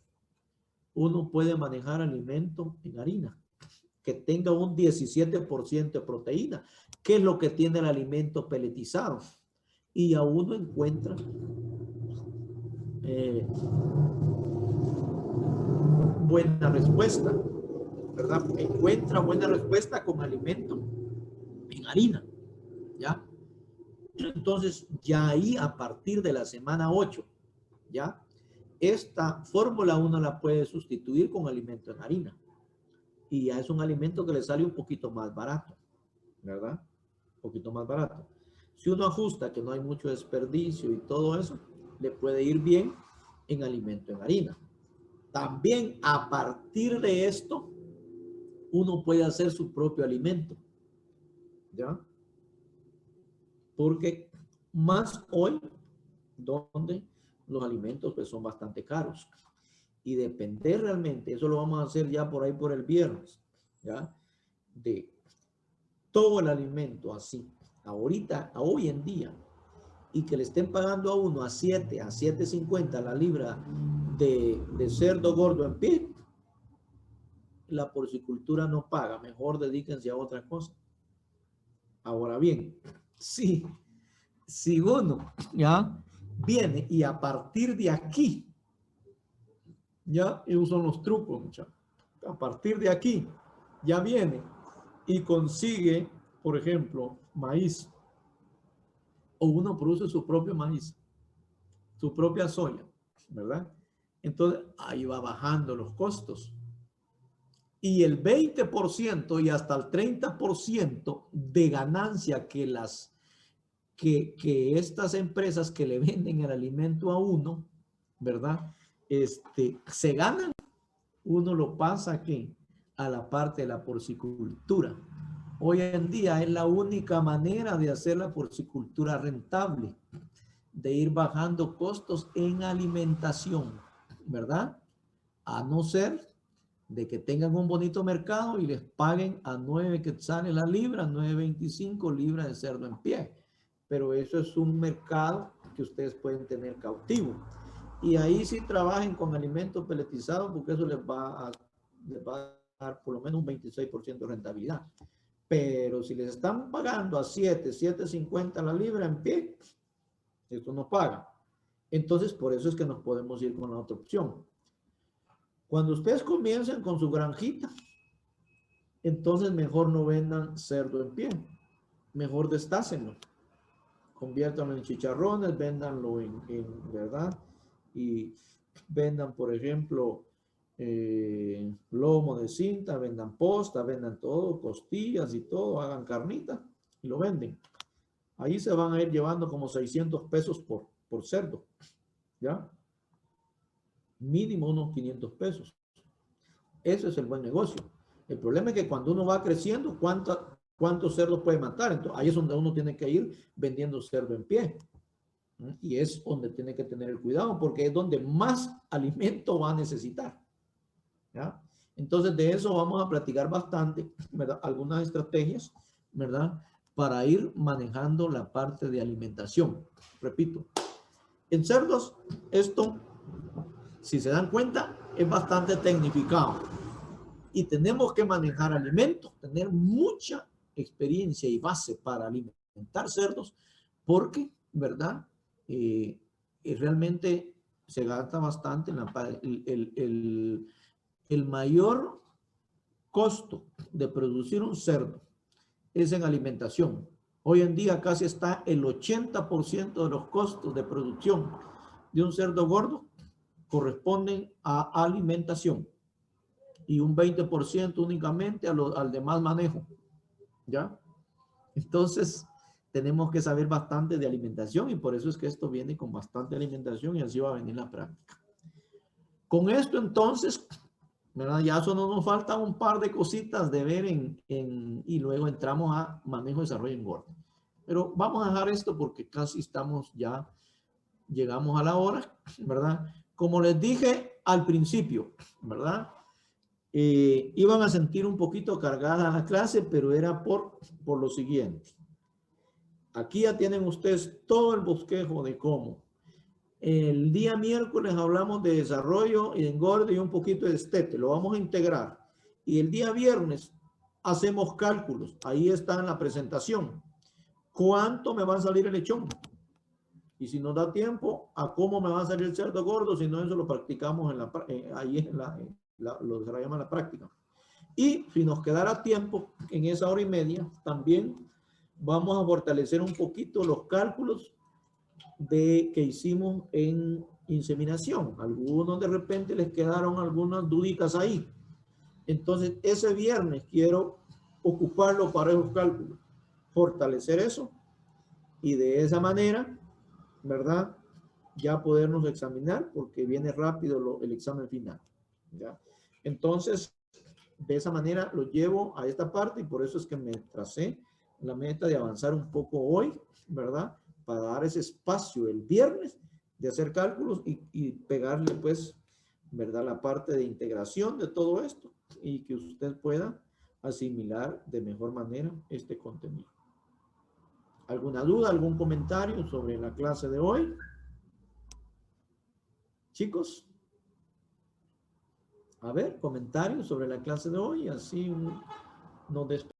uno puede manejar alimento en harina que tenga un 17% de proteína, que es lo que tiene el alimento peletizado. Y a uno encuentra buena respuesta, ¿verdad? Encuentra buena respuesta con alimento en harina, ¿ya? Entonces, ya ahí a partir de la semana 8, ¿ya? Esta fórmula uno la puede sustituir con alimento en harina. Y ya es un alimento que le sale un poquito más barato, ¿verdad? Un poquito más barato. Si uno ajusta que no hay mucho desperdicio y todo eso, le puede ir bien en alimento en harina. También a partir de esto, uno puede hacer su propio alimento, ¿ya? Porque más hoy, donde los alimentos pues son bastante caros. Y depender realmente, eso lo vamos a hacer ya por ahí por el viernes, ¿ya? De todo el alimento así, ahorita, a hoy en día, y que le estén pagando a uno a 7.50 la libra de cerdo gordo en pie, la porcicultura no paga, mejor dedíquense a otra cosa. Ahora bien, si uno ya viene y a partir de aquí, ya, esos son los trucos, muchachos. A partir de aquí, ya viene y consigue, por ejemplo, maíz. O uno produce su propio maíz, su propia soya, ¿verdad? Entonces, ahí va bajando los costos. Y el 20% y hasta el 30% de ganancia que estas empresas que le venden el alimento a uno, ¿verdad? Se ganan, uno lo pasa aquí a la parte de la porcicultura. Hoy en día es la única manera de hacer la porcicultura rentable, de ir bajando costos en alimentación, ¿verdad? A no ser de que tengan un bonito mercado y les paguen a 9 quetzales la libra, 9.25 libras de cerdo en pie. Pero eso es un mercado que ustedes pueden tener cautivo. Y ahí sí trabajen con alimentos peletizados porque eso les va a dar por lo menos un 26% de rentabilidad. Pero si les están pagando a 7.50 la libra en pie, esto no paga. Entonces, por eso es que nos podemos ir con la otra opción. Cuando ustedes comiencen con su granjita, entonces mejor no vendan cerdo en pie. Mejor destácenlo. Conviértanlo en chicharrones, véndanlo en ¿verdad? Y vendan, por ejemplo, lomo de cinta, vendan posta, vendan todo, costillas y todo, hagan carnita y lo venden. Ahí se van a ir llevando como 600 pesos por cerdo, ¿ya? Mínimo unos 500 pesos. Ese es el buen negocio. El problema es que cuando uno va creciendo, ¿cuántos cerdos puede matar? Entonces, ahí es donde uno tiene que ir vendiendo cerdo en pie. Y es donde tiene que tener el cuidado, porque es donde más alimento va a necesitar, ¿ya? Entonces, de eso vamos a platicar bastante, ¿verdad? Algunas estrategias, ¿verdad? Para ir manejando la parte de alimentación. Repito, en cerdos, esto, si se dan cuenta, es bastante tecnificado. Y tenemos que manejar alimentos, tener mucha experiencia y base para alimentar cerdos, porque, ¿verdad? Realmente se gasta bastante en el mayor costo de producir un cerdo es en alimentación. Hoy en día casi está el 80% de los costos de producción de un cerdo gordo corresponden a alimentación. y un 20% únicamente al demás manejo. ¿Ya? Entonces, tenemos que saber bastante de alimentación y por eso es que esto viene con bastante alimentación y así va a venir la práctica. Con esto, entonces, ¿verdad? Ya solo nos falta un par de cositas de ver y luego entramos a manejo, desarrollo y engorde. Pero vamos a dejar esto porque casi estamos ya, llegamos a la hora, ¿verdad? Como les dije al principio, ¿verdad? Iban a sentir un poquito cargada la clase, pero era por lo siguiente. Aquí ya tienen ustedes todo el bosquejo de cómo. El día miércoles hablamos de desarrollo y de engorde y un poquito de destete. Lo vamos a integrar. Y el día viernes hacemos cálculos. Ahí está en la presentación. ¿Cuánto me va a salir el lechón? Y si nos da tiempo, a cómo me va a salir el cerdo gordo. Si no, eso lo practicamos ahí lo desarrollamos en la práctica. Y si nos quedara tiempo en esa hora y media, también vamos a fortalecer un poquito los cálculos que hicimos en inseminación. Algunos de repente les quedaron algunas duditas ahí. Entonces, ese viernes quiero ocuparlo para esos cálculos, fortalecer eso y de esa manera, ¿verdad? Ya podernos examinar porque viene rápido el examen final. ¿Ya? Entonces, de esa manera lo llevo a esta parte y por eso es que me tracé la meta de avanzar un poco hoy, ¿verdad? Para dar ese espacio el viernes de hacer cálculos y pegarle pues, ¿verdad? La parte de integración de todo esto y que usted pueda asimilar de mejor manera este contenido. ¿Alguna duda, algún comentario sobre la clase de hoy? Chicos, a ver, comentarios sobre la clase de hoy, así nos despedimos.